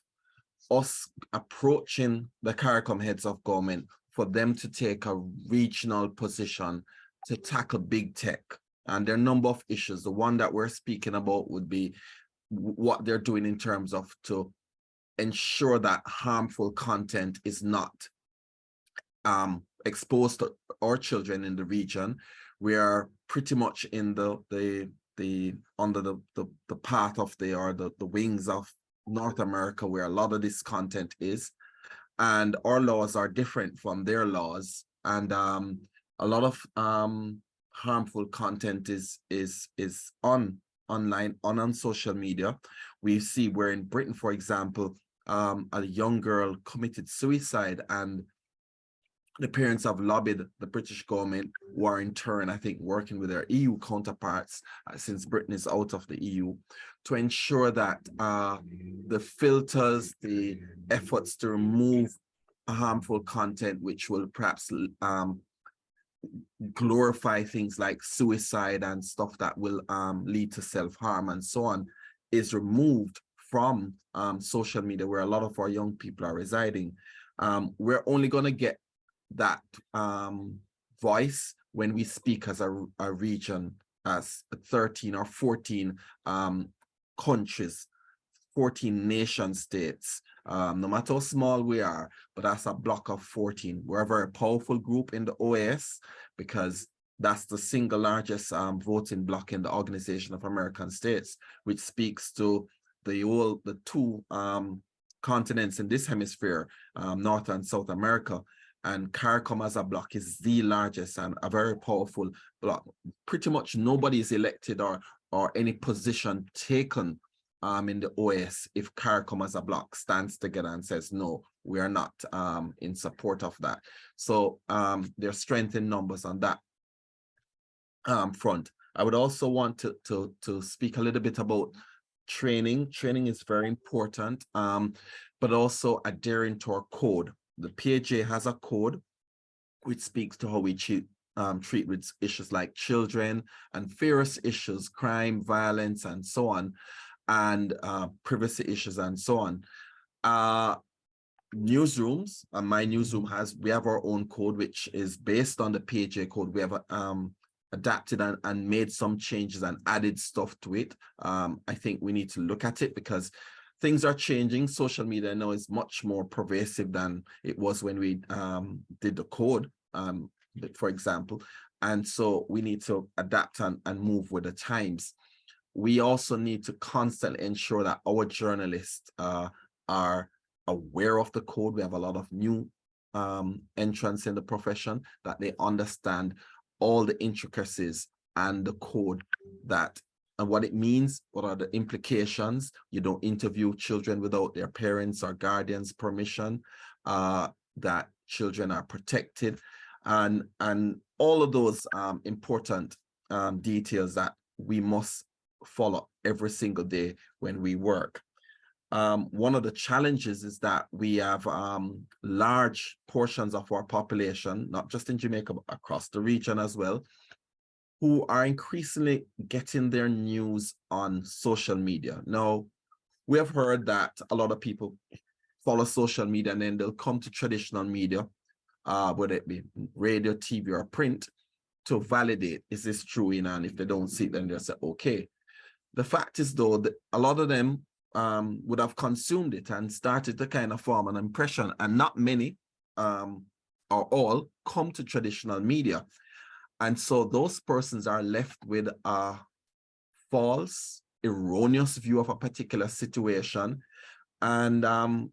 [SPEAKER 2] us approaching the CARICOM heads of government for them to take a regional position to tackle big tech. And there are a number of issues. The one that we're speaking about would be what they're doing in terms of to ensure that harmful content is not exposed to our children in the region. We are pretty much in under the path of the wings of North America, where a lot of this content is. And our laws are different from their laws, and a lot of harmful content is online on social media. We see where in Britain, for example, a young girl committed suicide, and the parents have lobbied the British government, who are in turn, I think, working with their EU counterparts since Britain is out of the EU, to ensure that the filters, the efforts to remove harmful content, which will perhaps glorify things like suicide and stuff that will lead to self-harm and so on, is removed from social media, where a lot of our young people are residing. We're only going to get that voice when we speak as a region, as 13 or 14 countries, 14 nation states, no matter how small we are, but that's a block of 14. We're a very powerful group in the OAS, because that's the single largest voting bloc in the Organization of American States, which speaks to the two continents in this hemisphere, North and South America. And CARICOM as a bloc is the largest and a very powerful bloc. Pretty much nobody is elected or any position taken in the OAS if CARICOM as a bloc stands together and says, no, we are not in support of that. So there's strength in numbers on that front. I would also want to speak a little bit about training. Training is very important, but also adhering to our code. The PAJ has a code which speaks to how we treat with issues like children and various issues, crime, violence, and so on, and privacy issues and so on. Newsrooms, and my newsroom we have our own code, which is based on the PAJ code. We have adapted and made some changes and added stuff to it. I think we need to look at it, because things are changing. Social media now is much more pervasive than it was when we did the code, for example. And so we need to adapt and move with the times. We also need to constantly ensure that our journalists are aware of the code. We have a lot of new entrants in the profession, that they understand all the intricacies and the code, and what it means, what are the implications. You don't interview children without their parents or guardians' permission. that children are protected, and all of those important details that we must follow every single day when we work. One of the challenges is that we have large portions of our population, not just in Jamaica, but across the region as well, who are increasingly getting their news on social media. Now, we have heard that a lot of people follow social media and then they'll come to traditional media, whether it be radio, TV, or print, to validate, is this true? And if they don't see it, then they'll say, okay. The fact is, though, that a lot of them would have consumed it and started to kind of form an impression, and not many or all come to traditional media. And so those persons are left with a false, erroneous view of a particular situation. And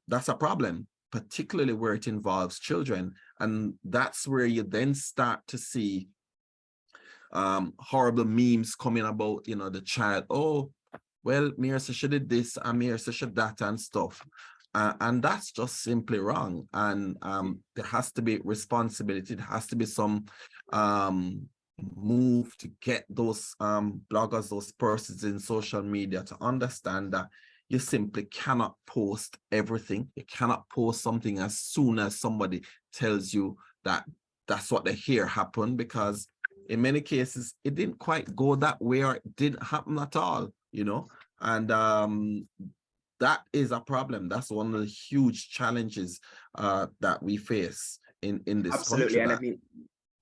[SPEAKER 2] that's a problem, particularly where it involves children. And that's where you then start to see horrible memes coming about, you know, the child, oh, well, Mira said she did this, and Mira said she did that and stuff. And that's just simply wrong. And there has to be responsibility. There has to be some move to get those bloggers, those persons in social media to understand that you simply cannot post everything. You cannot post something as soon as somebody tells you that that's what they hear happen, because in many cases, it didn't quite go that way, or it didn't happen at all, you know, and that is a problem. That's one of the huge challenges that we face in this
[SPEAKER 1] Absolutely.
[SPEAKER 2] country.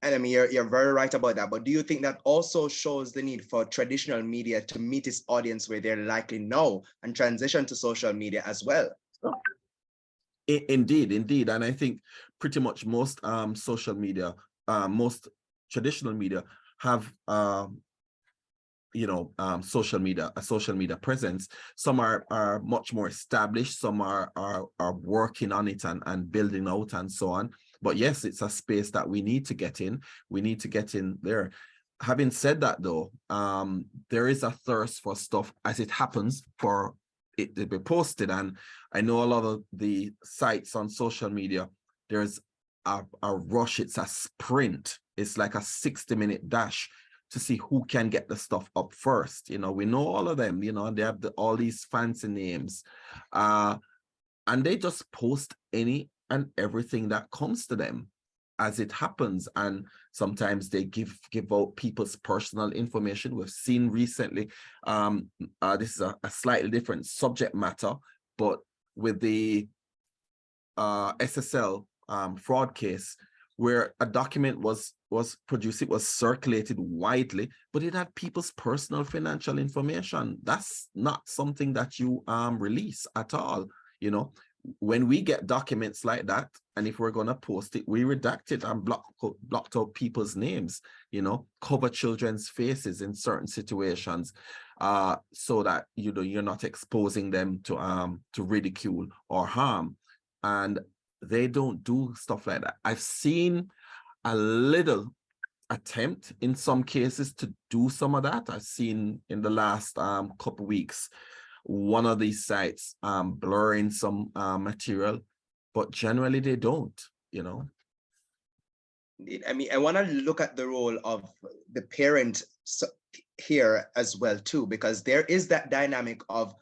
[SPEAKER 1] And I mean, you're very right about that. But do you think that also shows the need for traditional media to meet its audience where they're likely now and transition to social media as well?
[SPEAKER 2] Indeed. And I think pretty much most social media, most traditional media have a social media presence. Some are much more established, some are working on it and building out and so on. But yes, it's a space that we need to get in. We need to get in there. Having said that, though, there is a thirst for stuff as it happens for it to be posted. And I know a lot of the sites on social media, there's a rush. It's a sprint. It's like a 60-minute dash to see who can get the stuff up first. You know, we know all of them, you know, they have all these fancy names. And they just post any and everything that comes to them as it happens. And sometimes they give out people's personal information. We've seen recently, this is a slightly different subject matter, but with the SSL fraud case, where a document was produced, it was circulated widely, but it had people's personal financial information. That's not something that you release at all. You know, when we get documents like that, and if we're going to post it, we redact it and blocked out people's names, you know, cover children's faces in certain situations, so that, you know, you're not exposing them to ridicule or harm. And they don't do stuff like that. I've seen a little attempt in some cases to do some of that. I've seen in the last couple weeks one of these sites blurring some material, but generally they don't, you know.
[SPEAKER 1] I mean, I want to look at the role of the parent here as well too, because there is that dynamic of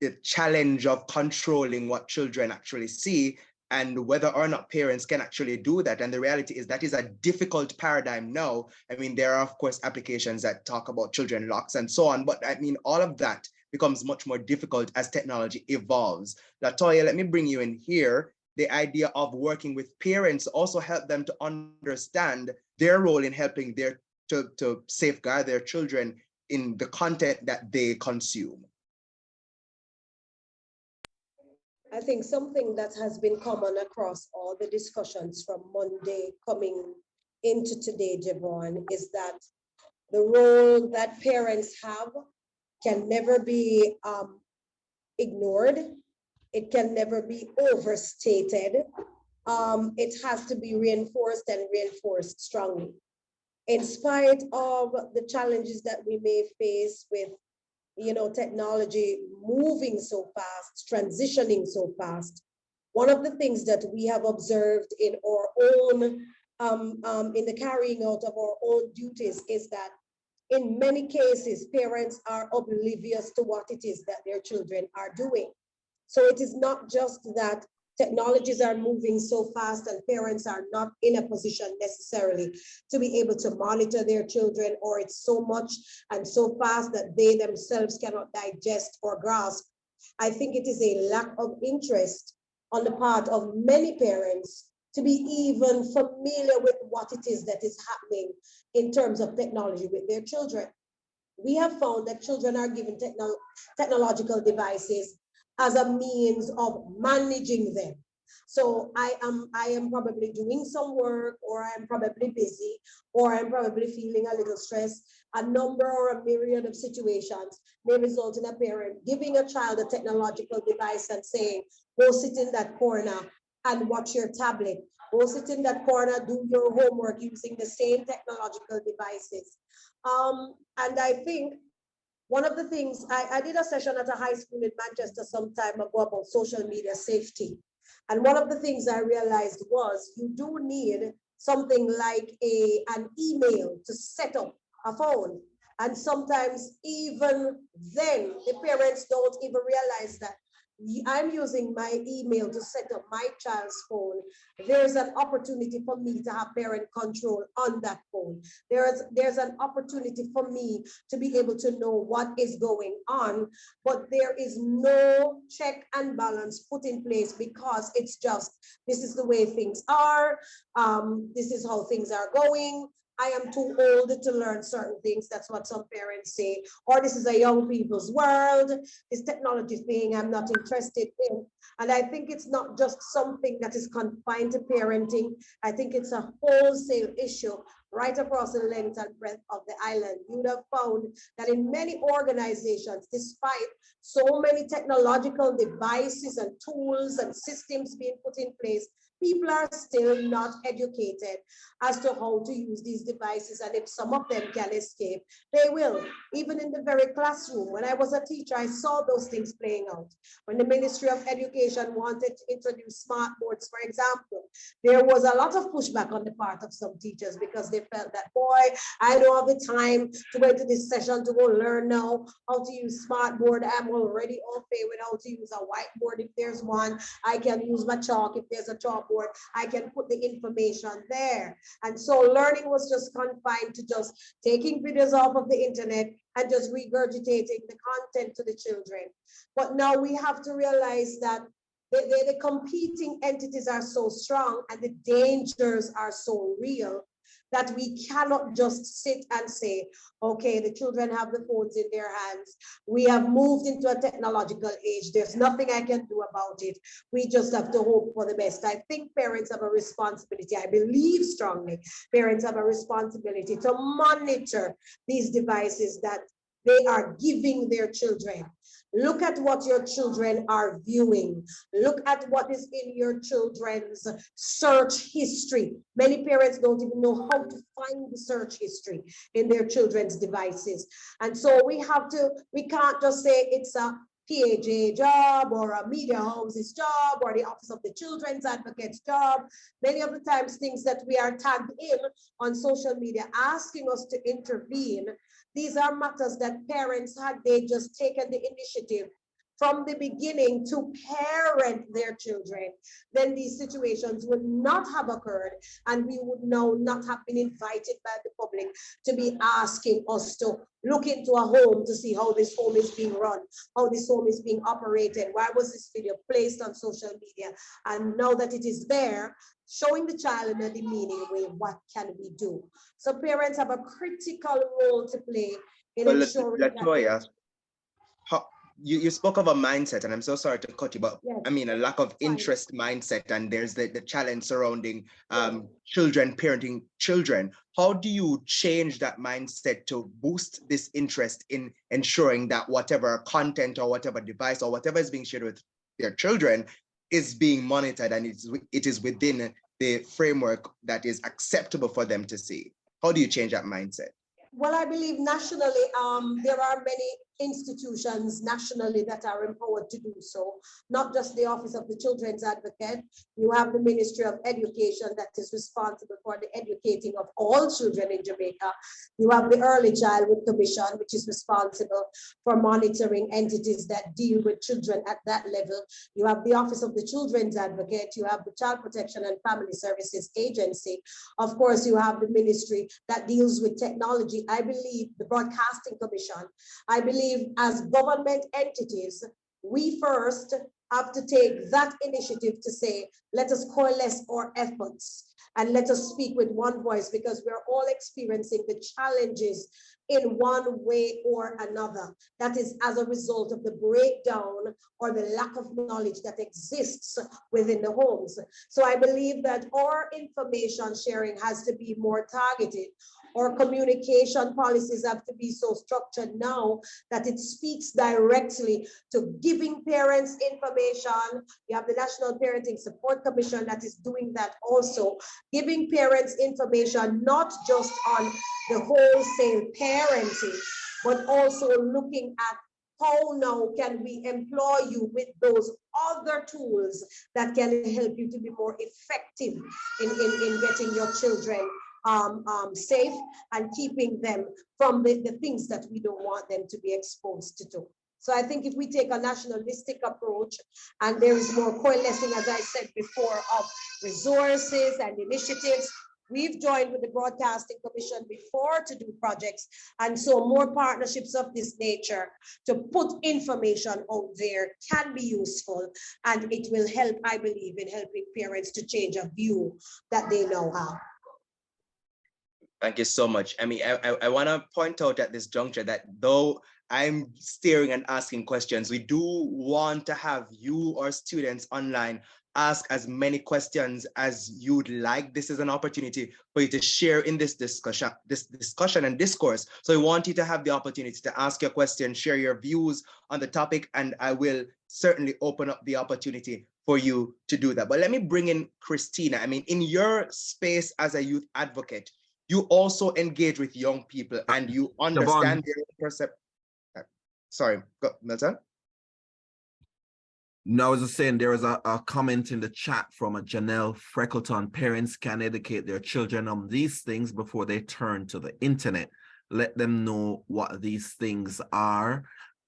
[SPEAKER 1] the challenge of controlling what children actually see and whether or not parents can actually do that. And the reality is that is a difficult paradigm now. I mean, there are, of course, applications that talk about children locks and so on, but I mean, all of that becomes much more difficult as technology evolves. Latoya, let me bring you in here. The idea of working with parents also help them to understand their role in helping to safeguard their children in the content that they consume.
[SPEAKER 5] I think something that has been common across all the discussions from Monday coming into today, Javon, is that the role that parents have can never be ignored. It can never be overstated. It has to be reinforced and reinforced strongly. In spite of the challenges that we may face with, you know, technology moving so fast, transitioning so fast, One of the things that we have observed in our own, in the carrying out of our own duties is that in many cases, parents are oblivious to what it is that their children are doing. So it is not just that technologies are moving so fast and parents are not in a position necessarily to be able to monitor their children, or it's so much and so fast that they themselves cannot digest or grasp. I think it is a lack of interest on the part of many parents to be even familiar with what it is that is happening in terms of technology with their children. We have found that children are given technological devices as a means of managing them. So I am probably doing some work, or I'm probably busy, or I'm probably feeling a little stressed. A number or a myriad of situations may result in a parent giving a child a technological device and saying, go sit in that corner and watch your tablet. Go sit in that corner, do your homework using the same technological devices. And I think one of the things, I did a session at a high school in Manchester some time ago about social media safety. And one of the things I realized was you do need something like an email to set up a phone. And sometimes even then, the parents don't even realize that I'm using my email to set up my child's phone. There's an opportunity for me to have parent control on that phone. There's an opportunity for me to be able to know what is going on, but there is no check and balance put in place because it's just, this is the way things are. This is how things are going. I am too old to learn certain things. That's what some parents say. Or this is a young people's world. This technology thing I'm not interested in. And I think it's not just something that is confined to parenting. I think it's a wholesale issue right across the length and breadth of the island. You would have found that in many organizations, despite so many technological devices and tools and systems being put in place, people are still not educated as to how to use these devices. And if some of them can escape, they will. Even in the very classroom, when I was a teacher, I saw those things playing out. When the Ministry of Education wanted to introduce smart boards, for example, there was a lot of pushback on the part of some teachers because they felt that, boy, I don't have the time to go to this session to go learn now how to use smart board. I'm already au fait with how to use a whiteboard if there's one. I can use my chalk if there's a chalkboard. I can put the information there. And so learning was just confined to just taking videos off of the internet and just regurgitating the content to the children. But now we have to realize that the competing entities are so strong and the dangers are so real that we cannot just sit and say, okay, the children have the phones in their hands. We have moved into a technological age. There's nothing I can do about it. We just have to hope for the best. I think parents have a responsibility. I believe strongly parents have a responsibility to monitor these devices that they are giving their children. Look at what your children are viewing. Look at what is in your children's search history. Many parents don't even know how to find the search history in their children's devices. And so we can't just say it's a PAJ job or a media house's job or the Office of the Children's Advocate's job. Many of the times things that we are tagged in on social media asking us to intervene, these are matters that parents, had they just taken the initiative from the beginning to parent their children, then these situations would not have occurred, and we would now not have been invited by the public to be asking us to look into a home to see how this home is being run, how this home is being operated. Why was this video placed on social media? And now that it is there, showing the child in a demeaning way, what can we do? So parents have a critical role to play in ensuring
[SPEAKER 1] Latoya, you spoke of a mindset, and I'm so sorry to cut you, but yes, I mean a lack of interest mindset, and there's the challenge surrounding children parenting children. How do you change that mindset to boost this interest in ensuring that whatever content or whatever device or whatever is being shared with their children is being monitored and it is within the framework that is acceptable for them to see? How do you change that mindset?
[SPEAKER 5] Well, I believe nationally, there are many institutions nationally that are empowered to do so, not just the Office of the Children's Advocate. You have the Ministry of Education that is responsible for the educating of all children in Jamaica. You have the Early Childhood Commission, which is responsible for monitoring entities that deal with children at that level. You have the Office of the Children's Advocate. You have the Child Protection and Family Services Agency. Of course, you have the ministry that deals with technology. I believe the Broadcasting Commission. I believe as government entities, we first have to take that initiative to say, let us coalesce our efforts and let us speak with one voice, because we're all experiencing the challenges in one way or another. That is as a result of the breakdown or the lack of knowledge that exists within the homes. So I believe that our information sharing has to be more targeted. Our communication policies have to be so structured now that it speaks directly to giving parents information. You have the National Parenting Support Commission that is doing that also, giving parents information, not just on the wholesale parenting, but also looking at how now can we employ you with those other tools that can help you to be more effective in getting your children safe and keeping them from the things that we don't want them to be exposed to. So I think if we take a nationalistic approach and there is more coalescing, as I said before, of resources and initiatives. We've joined with the Broadcasting Commission before to do projects, and so more partnerships of this nature to put information out there can be useful, and it will help, I believe, in helping parents to change a view that they now have.
[SPEAKER 1] Thank you so much. I mean, I want to point out at this juncture that though I'm staring and asking questions, we do want to have you or students online ask as many questions as you'd like. This is an opportunity for you to share in this discussion and discourse. So I want you to have the opportunity to ask your question, share your views on the topic, and I will certainly open up the opportunity for you to do that. But let me bring in Christina. I mean, in your space as a youth advocate, you also engage with young people and you understand their perception. Sorry, go, Milton.
[SPEAKER 2] No, I was just saying there was a comment in the chat from a Janelle Freckleton. Parents can educate their children on these things before they turn to the internet. Let them know what these things are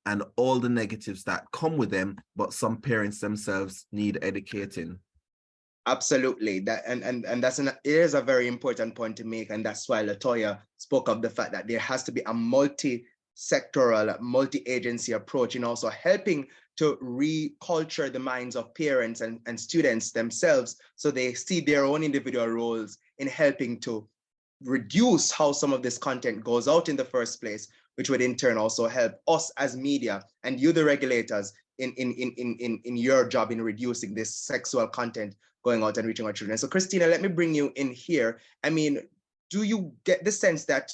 [SPEAKER 2] and all the negatives that come with them, but some parents themselves need educating.
[SPEAKER 1] Absolutely, that and that's it is a very important point to make, and that's why Latoya spoke of the fact that there has to be a multi-sectoral, multi-agency approach in also helping to reculture the minds of parents and students themselves, so they see their own individual roles in helping to reduce how some of this content goes out in the first place, which would in turn also help us as media and you, the regulators, in your job in reducing this sexual content going out and reaching our children. So Christina, let me bring you in here. I mean, do you get the sense that,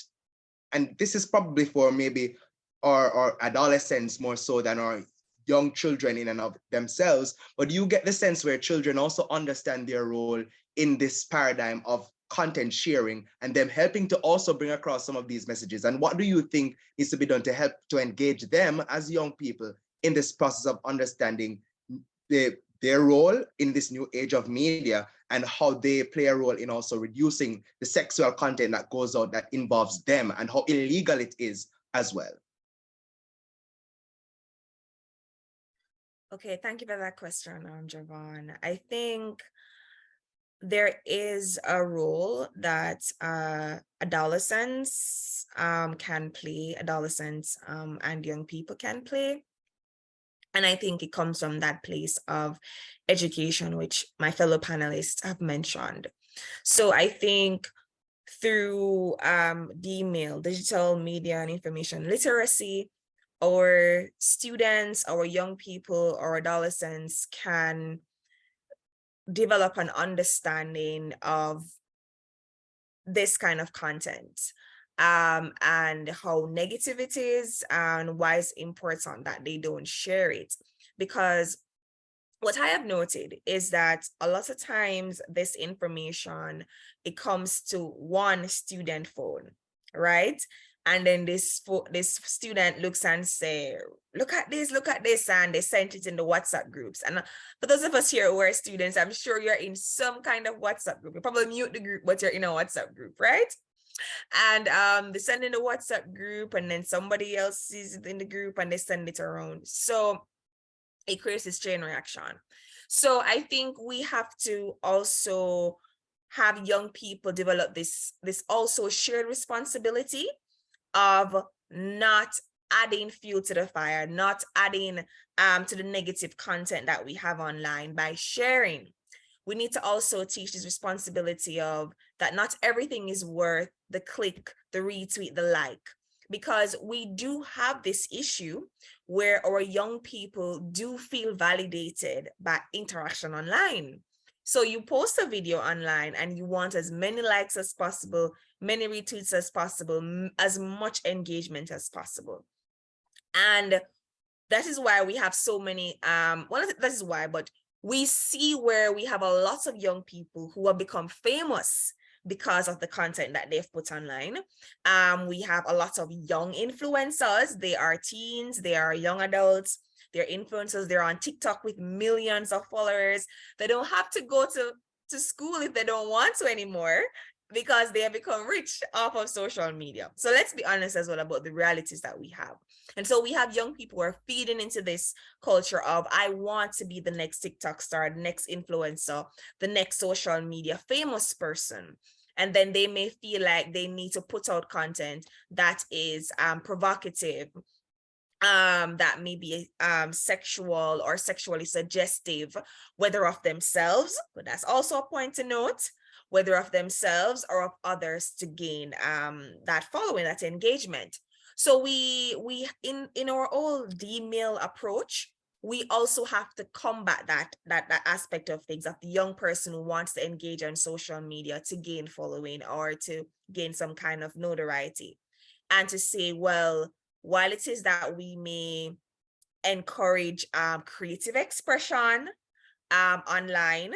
[SPEAKER 1] and this is probably for maybe our adolescents more so than our young children in and of themselves, but do you get the sense where children also understand their role in this paradigm of content sharing and them helping to also bring across some of these messages? And what do you think needs to be done to help to engage them as young people in this process of understanding their role in this new age of media and how they play a role in also reducing the sexual content that goes out that involves them and how illegal it is as well?
[SPEAKER 3] Okay, thank you for that question, Javon. I think there is a role that adolescents can play, adolescents and young people can play. And I think it comes from that place of education, which my fellow panelists have mentioned. So I think through the email, digital media and information literacy, our students, our young people, our adolescents can develop an understanding of this kind of content and how negative it is and why it's important that they don't share it. Because what I have noted is that a lot of times this information, it comes to one student phone, right? And then this student looks and say, look at this, and they sent it in the WhatsApp groups. And for those of us here who are students, I'm sure you're in some kind of WhatsApp group. You probably mute the group, but you're in a WhatsApp group, right? And they send in the WhatsApp group, and then somebody else sees it in the group and they send it around. So it creates this chain reaction. So I think we have to also have young people develop this also shared responsibility of not adding fuel to the fire, not adding to the negative content that we have online by sharing. We need to also teach this responsibility of that not everything is worth the click, the retweet, the like, because we do have this issue where our young people do feel validated by interaction online. So you post a video online and you want as many likes as possible, many retweets as possible, as much engagement as possible. And that is why we have so many, well, that is why, but we see where we have a lot of young people who have become famous because of the content that they've put online. We have a lot of young influencers. They are teens, they are young adults, they're influencers, they're on TikTok with millions of followers. They don't have to go to school if they don't want to anymore, because they have become rich off of social media. So let's be honest as well about the realities that we have. And so we have young people who are feeding into this culture of, I want to be the next TikTok star, the next influencer, the next social media famous person. And then they may feel like they need to put out content that is provocative, that may be sexual or sexually suggestive, whether of themselves, but that's also a point to note, whether of themselves or of others, to gain that following, that engagement. So we in our old D-mail approach, we also have to combat that aspect of things, of the young person who wants to engage on social media to gain following or to gain some kind of notoriety, and to say, well, while it is that we may encourage creative expression online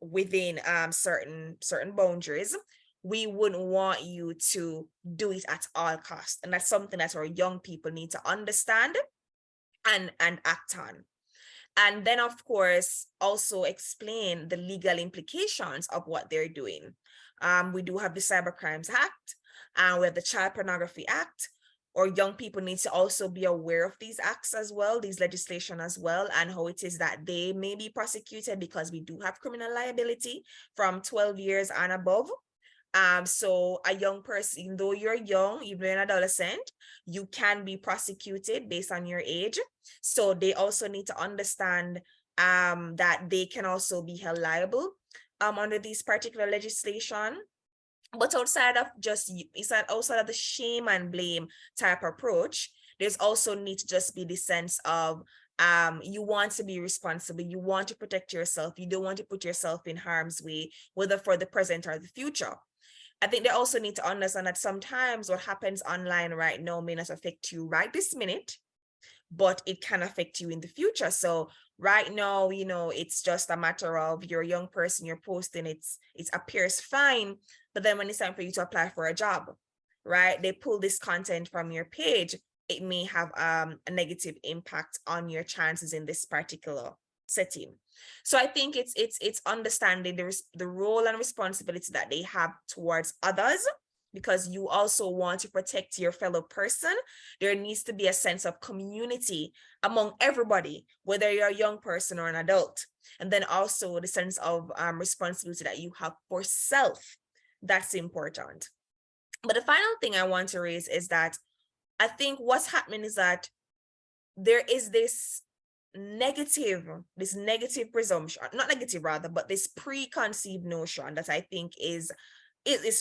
[SPEAKER 3] within certain boundaries, we wouldn't want you to do it at all costs. And that's something that our young people need to understand and act on. And then, of course, also explain the legal implications of what they're doing. We do have the Cybercrimes Act, and we have the Child Pornography Act. Or young people need to also be aware of these acts as well, these legislation as well, and how it is that they may be prosecuted, because we do have criminal liability from 12 years and above. So a young person, even though you're young, even an adolescent, you can be prosecuted based on your age. So they also need to understand that they can also be held liable under this particular legislation. But outside of the shame and blame type approach, there's also need to just be the sense of you want to be responsible, you want to protect yourself, you don't want to put yourself in harm's way, whether for the present or the future. I think they also need to understand that sometimes what happens online right now may not affect you right this minute, but it can affect you in the future. So right now, you know, it's just a matter of you're a young person, you're posting, it appears fine, but then when it's time for you to apply for a job, right, they pull this content from your page, it may have a negative impact on your chances in this particular setting. So I think it's understanding the role and responsibility that they have towards others, because you also want to protect your fellow person. There needs to be a sense of community among everybody, whether you're a young person or an adult. And then also the sense of responsibility that you have for self. That's important. But the final thing I want to raise is that I think what's happening is that there is this negative presumption, not negative rather, but this preconceived notion that I think is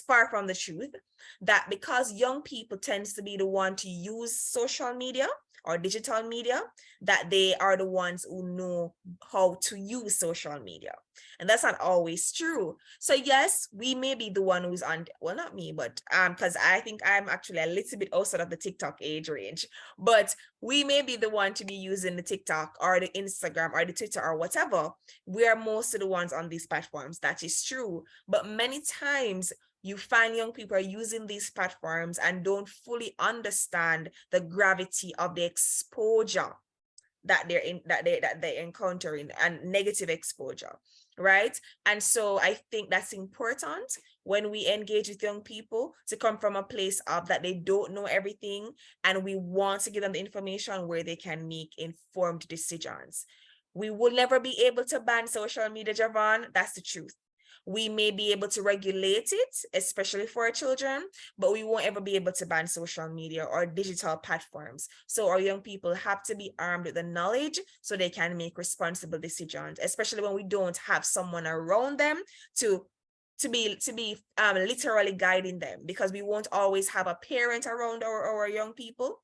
[SPEAKER 3] far from the truth, that because young people tends to be the one to use social media or digital media, that they are the ones who know how to use social media. And that's not always true. So yes, we may be the one who's on, well, not me, but because I think I'm actually a little bit outside of the TikTok age range, but we may be the one to be using the TikTok or the Instagram or the Twitter or whatever. We are most of the ones on these platforms. That is true. But many times you find young people are using these platforms and don't fully understand the gravity of the exposure that they're encountering, and negative exposure, right? And so I think that's important when we engage with young people, to come from a place of that they don't know everything, and we want to give them the information where they can make informed decisions. We will never be able to ban social media, Javon. That's the truth. We may be able to regulate it, especially for our children, but we won't ever be able to ban social media or digital platforms. So our young people have to be armed with the knowledge so they can make responsible decisions, especially when we don't have someone around them to be literally guiding them, because we won't always have a parent around our young people,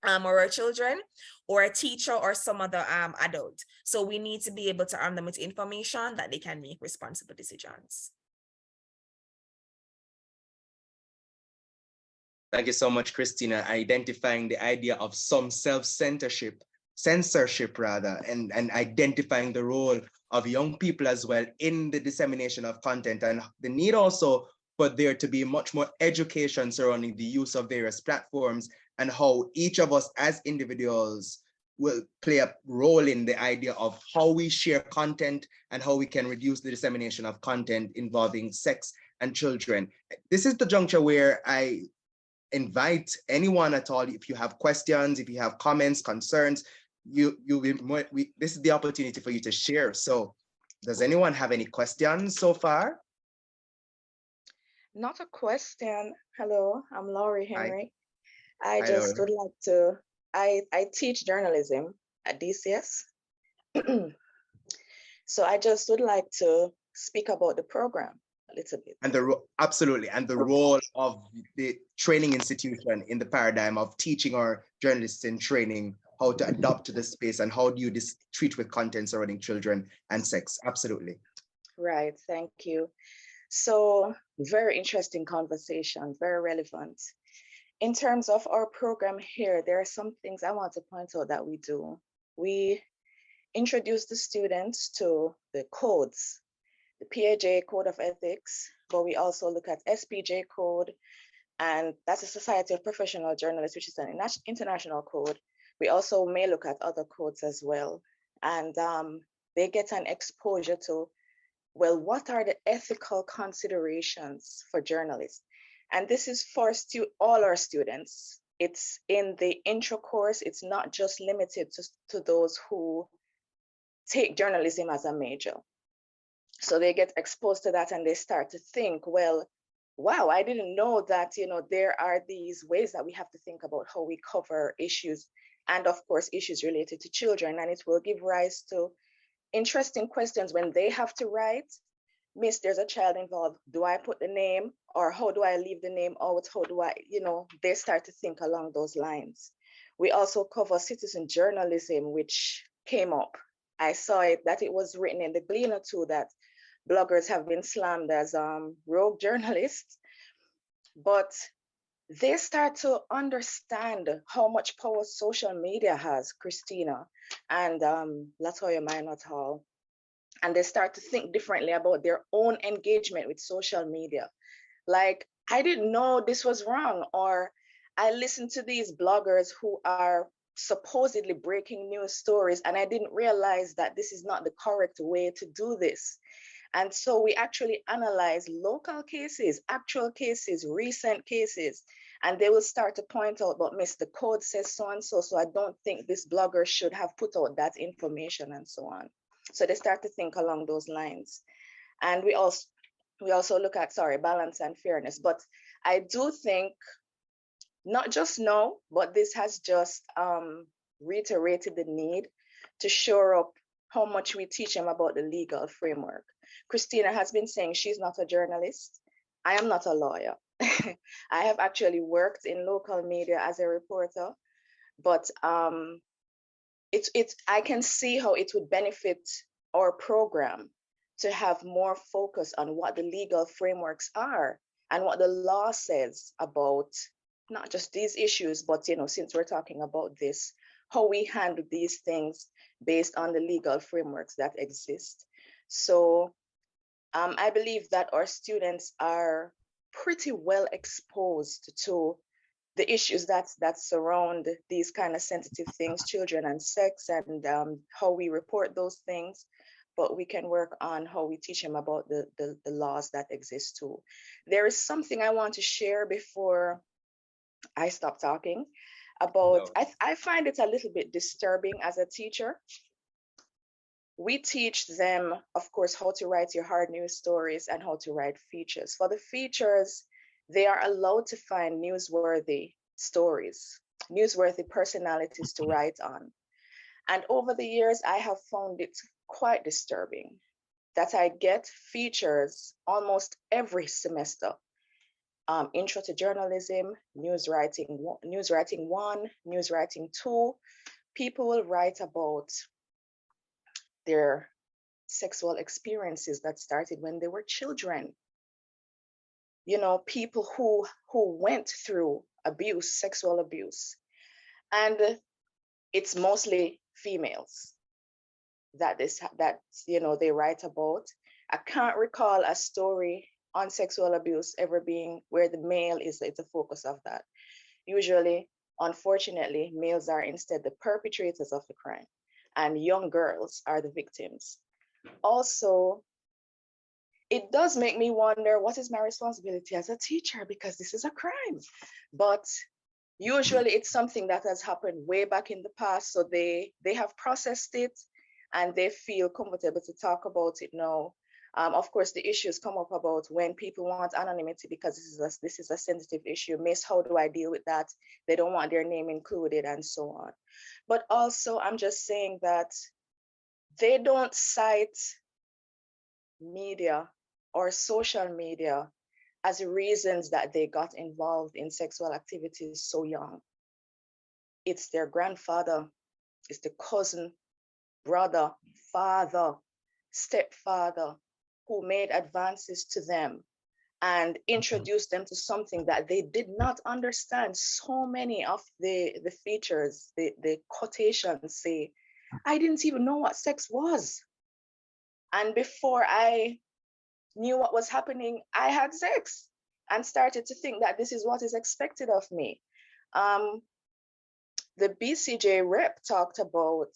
[SPEAKER 3] or our children, or a teacher, or some other adult. So we need to be able to arm them with information that they can make responsible decisions.
[SPEAKER 1] Thank you so much, Christina, identifying the idea of some censorship rather, and identifying the role of young people as well in the dissemination of content, and the need also for there to be much more education surrounding the use of various platforms, and how each of us as individuals will play a role in the idea of how we share content and how we can reduce the dissemination of content involving sex and children. This is the juncture where I invite anyone at all, if you have questions, if you have comments, concerns, this is the opportunity for you to share. So does anyone have any questions so far?
[SPEAKER 6] Not a question. Hello, I'm Laurie Henry. I
[SPEAKER 1] Hi,
[SPEAKER 6] just
[SPEAKER 1] Laurie.
[SPEAKER 6] would like to, I teach journalism at DCS. So I just would like to speak about the program a little bit.
[SPEAKER 1] And absolutely, and the role of the training institution in the paradigm of teaching our journalists in training how to adapt to the space, and how do you treat with content surrounding children and sex. Absolutely.
[SPEAKER 6] Right, thank you. So very interesting conversation, very relevant. In terms of our program here, there are some things I want to point out that we do. We introduce the students to the codes, the PAJ Code of Ethics, but we also look at SPJ Code, and that's the Society of Professional Journalists, which is an international code. We also may look at other codes as well. And they get an exposure to, well, what are the ethical considerations for journalists? And this is for all our students. It's in the intro course. It's not just limited to those who take journalism as a major. So they get exposed to that, and they start to think, well, wow, I didn't know that, there are these ways that we have to think about how we cover issues, and of course, issues related to children. And it will give rise to interesting questions when they have to write. Miss, there's a child involved. Do I put the name, or how do I leave the name out? How do I, they start to think along those lines. We also cover citizen journalism, which came up. I saw that it was written in the Gleaner too, that bloggers have been slammed as rogue journalists, but they start to understand how much power social media has, Christina and Latoya Minot Hall. And they start to think differently about their own engagement with social media. Like, I didn't know this was wrong, or I listened to these bloggers who are supposedly breaking news stories, and I didn't realize that this is not the correct way to do this. And so we actually analyze local cases, actual cases, recent cases, and they will start to point out, but Miss, the code says so and so, so I don't think this blogger should have put out that information, and so on. So they start to think along those lines. And we also look at, balance and fairness. But I do think, not just now, but this has just reiterated the need to shore up how much we teach them about the legal framework. Christina has been saying she's not a journalist. I am not a lawyer. I have actually worked in local media as a reporter, but I can see how it would benefit our program to have more focus on what the legal frameworks are and what the law says about not just these issues, but since we're talking about this, how we handle these things based on the legal frameworks that exist. So I believe that our students are pretty well exposed to the issues that surround these kind of sensitive things, children and sex, and how we report those things. But we can work on how we teach them about the laws that exist too. There is something I want to share before I stop talking about. I find it a little bit disturbing as a teacher. We teach them, of course, how to write your hard news stories and how to write features. For the features, they are allowed to find newsworthy stories, newsworthy personalities to write on. And over the years, I have found it quite disturbing that I get features almost every semester. Intro to journalism, news writing 1, news writing 2. People will write about their sexual experiences that started when they were children. You know, people who went through abuse, sexual abuse. And it's mostly females that you know, they write about. I can't recall a story on sexual abuse ever being where the male is the focus of that. Usually, unfortunately, males are instead the perpetrators of the crime, and young girls are the victims. Also, it does make me wonder, what is my responsibility as a teacher? Because this is a crime. But usually it's something that has happened way back in the past. So they have processed it and they feel comfortable to talk about it now. Of course, the issues come up about when people want anonymity because this is a sensitive issue. Miss, how do I deal with that? They don't want their name included and so on. But also, I'm just saying that they don't cite media or social media as reasons that they got involved in sexual activities so young. It's their grandfather, it's the cousin, brother, father, stepfather who made advances to them and introduced them to something that they did not understand. So many of the features, the quotations say, I didn't even know what sex was. And before I knew what was happening, I had sex and started to think that this is what is expected of me. The BCJ rep talked about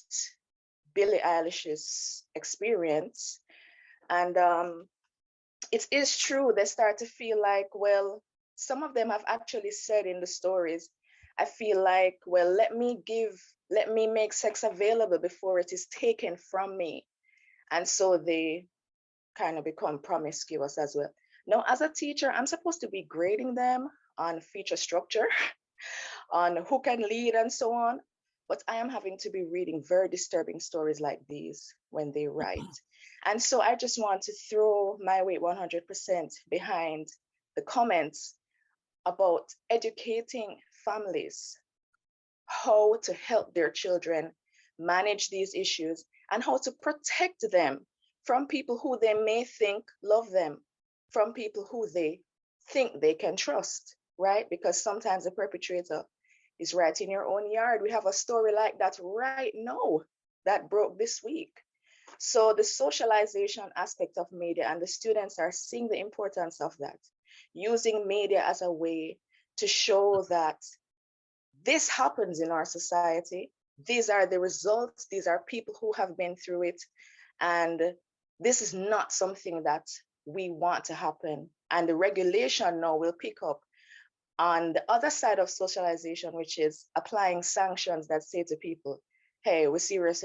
[SPEAKER 6] Billie Eilish's experience, and it is true, they start to feel like, well, some of them have actually said in the stories, I feel like, well, let me make sex available before it is taken from me. And so they kind of become promiscuous as well. Now, as a teacher, I'm supposed to be grading them on feature structure, on who can lead and so on, but I am having to be reading very disturbing stories like these when they write. And so I just want to throw my weight 100% behind the comments about educating families how to help their children manage these issues and how to protect them from people who they may think love them, from people who they think they can trust, right? Because sometimes the perpetrator is right in your own yard. We have a story like that right now that broke this week. So the socialization aspect of media, and the students are seeing the importance of that, using media as a way to show that this happens in our society. These are the results. These are people who have been through it. And this is not something that we want to happen. And the regulation now will pick up on the other side of socialization, which is applying sanctions that say to people, hey, we're serious,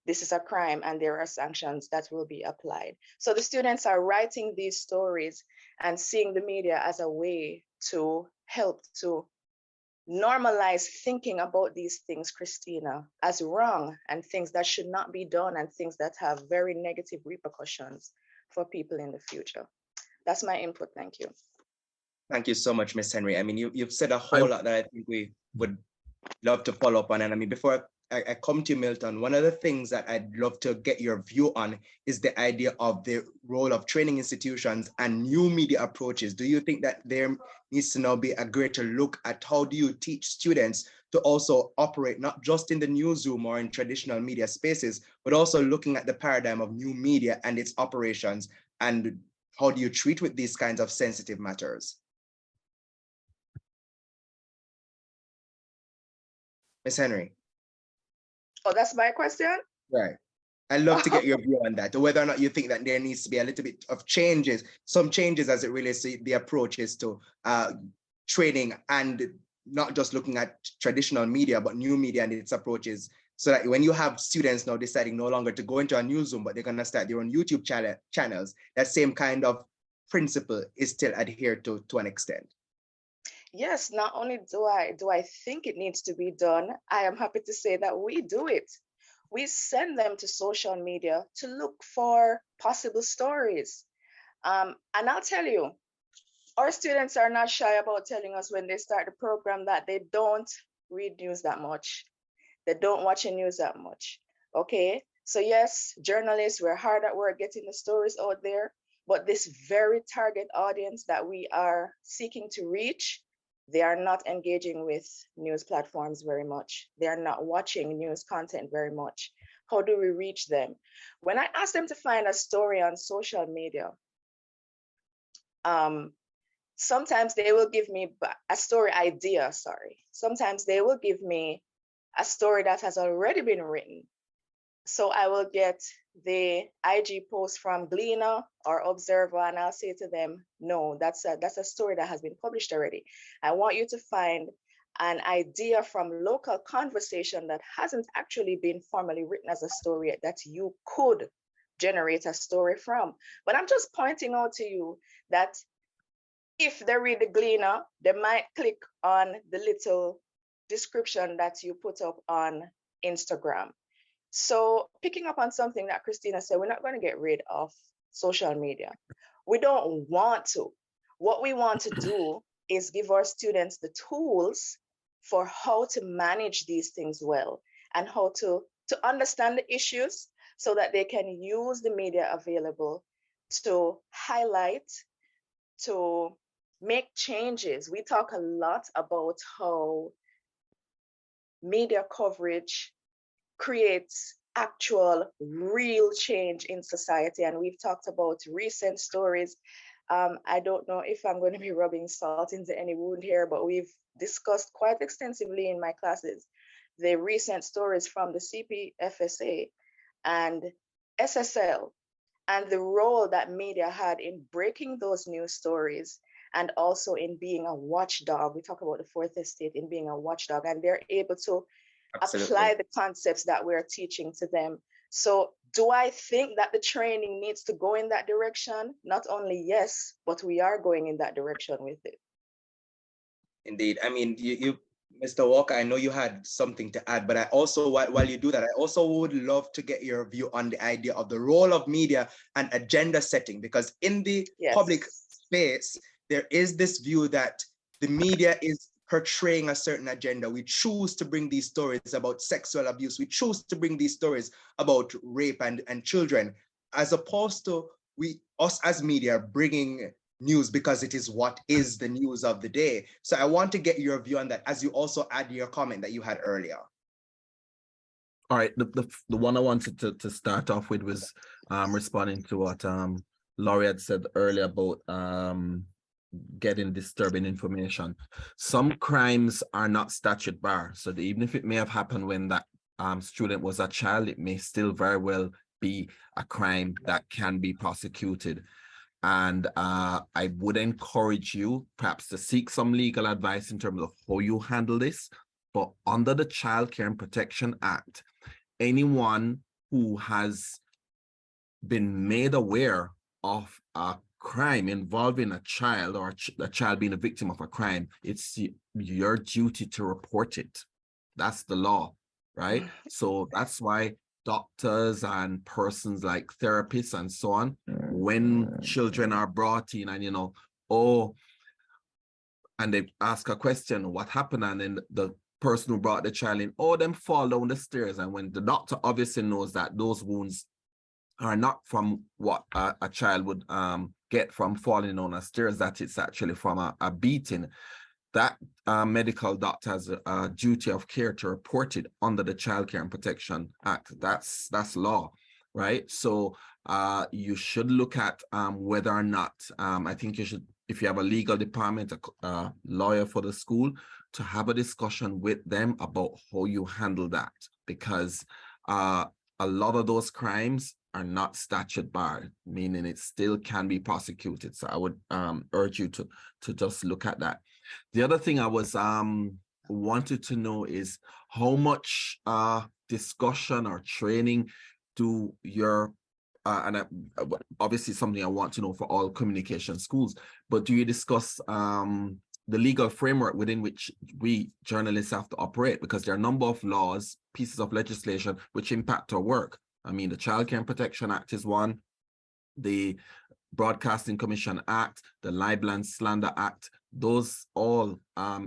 [SPEAKER 6] this is a crime and there are sanctions that will be applied. So the students are writing these stories and seeing the media as a way to help to normalize thinking about these things, Christina, as wrong and things that should not be done and things that have very negative repercussions for people in the future. That's my input. Thank you.
[SPEAKER 1] Thank you so much, Ms. Henry. I mean, you've said a whole lot that I think we would love to follow up on. And I mean, before I come to you, Milton, one of the things that I'd love to get your view on is the idea of the role of training institutions and new media approaches. Do you think that there needs to now be a greater look at how do you teach students to also operate not just in the newsroom or in traditional media spaces, but also looking at the paradigm of new media and its operations, and how do you treat with these kinds of sensitive matters? Ms. Henry.
[SPEAKER 6] Oh, that's my question?
[SPEAKER 1] Right. I'd love to get your view on that, or whether or not you think that there needs to be a little bit of changes, some changes as it relates to the approaches to training, and not just looking at traditional media, but new media and its approaches, so that when you have students now deciding no longer to go into a newsroom, but they're going to start their own YouTube channels, that same kind of principle is still adhered to an extent.
[SPEAKER 6] Yes, not only do I think it needs to be done, I am happy to say that we do it. We send them to social media to look for possible stories. And I'll tell you, our students are not shy about telling us when they start the program that they don't read news that much. They don't watch the news that much. Okay, so yes, journalists, we're hard at work getting the stories out there, but this very target audience that we are seeking to reach, they are not engaging with news platforms very much. They are not watching news content very much. How do we reach them? When I ask them to find a story on social media, sometimes they will give me a story idea, Sometimes they will give me a story that has already been written. So I will get the IG post from Gleaner or Observer, and I'll say to them, no, that's a story that has been published already. I want you to find an idea from local conversation that hasn't actually been formally written as a story yet, that you could generate a story from. But I'm just pointing out to you that if they read the Gleaner, they might click on the little description that you put up on Instagram. So picking up on something that Christina said, we're not going to get rid of social media. We don't want to. What we want to do is give our students the tools for how to manage these things well, and how to understand the issues so that they can use the media available to highlight, to make changes. We talk a lot about how media coverage creates actual real change in society. And we've talked about recent stories. I don't know if I'm going to be rubbing salt into any wound here, but we've discussed quite extensively in my classes the recent stories from the CPFSA and SSL, and the role that media had in breaking those news stories, and also in being a watchdog. We talk about the fourth estate in being a watchdog, and they're able to apply the concepts that we're teaching to them. So do I think that the training needs to go in that direction? Not only yes, but we are going in that direction with it.
[SPEAKER 1] Indeed. I mean, you Mr. Walker, I know you had something to add, but I also, while you do that, I also would love to get your view on the idea of the role of media and agenda setting, because in the public space, there is this view that the media is portraying a certain agenda. We choose to bring these stories about sexual abuse. We choose to bring these stories about rape and children, as opposed to us as media bringing news because it is what is the news of the day. So I want to get your view on that, as you also add your comment that you had earlier.
[SPEAKER 2] All right, the one I wanted to start off with was responding to what Laurie had said earlier about getting disturbing information. Some crimes are not statute bar, so even if it may have happened when that student was a child, it may still very well be a crime that can be prosecuted. And I would encourage you perhaps to seek some legal advice in terms of how you handle this. But under the Child Care and Protection Act, anyone who has been made aware of a crime involving a child, or a child being a victim of a crime, it's your duty to report it. That's the law, right? So that's why doctors and persons like therapists and so on, when children are brought in and, and they ask a question, what happened? And then the person who brought the child in, them fall down the stairs. And when the doctor obviously knows that those wounds are not from what a child would get from falling down the stairs, that it's actually from a beating, that medical doctor has a duty of care to report it under the Child Care and Protection Act. That's law. right? So you should look at whether or not, I think you should, if you have a legal department, a lawyer for the school, to have a discussion with them about how you handle that, because a lot of those crimes are not statute barred, meaning it still can be prosecuted. So I would urge you to just look at that. The other thing I was wanted to know is how much discussion or training do your obviously something I want to know for all communication schools, but do you discuss the legal framework within which we journalists have to operate? Because there are a number of laws, pieces of legislation which impact our work. I mean, the Child Care Protection Act is one, the Broadcasting Commission Act, the Libel and Slander Act, those all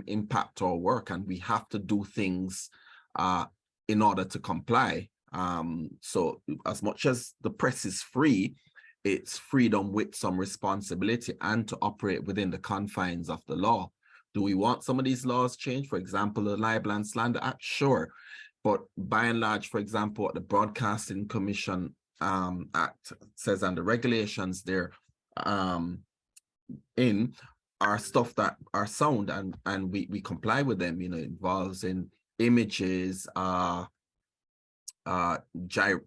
[SPEAKER 2] impact our work, and we have to do things in order to comply. So as much as the press is free, it's freedom with some responsibility and to operate within the confines of the law. Do we want some of these laws changed? For example, the Libel and Slander Act? Sure. But by and large, for example, what the Broadcasting Commission Act says and the regulations there in are stuff that are sound and we comply with them. You know, it involves in images,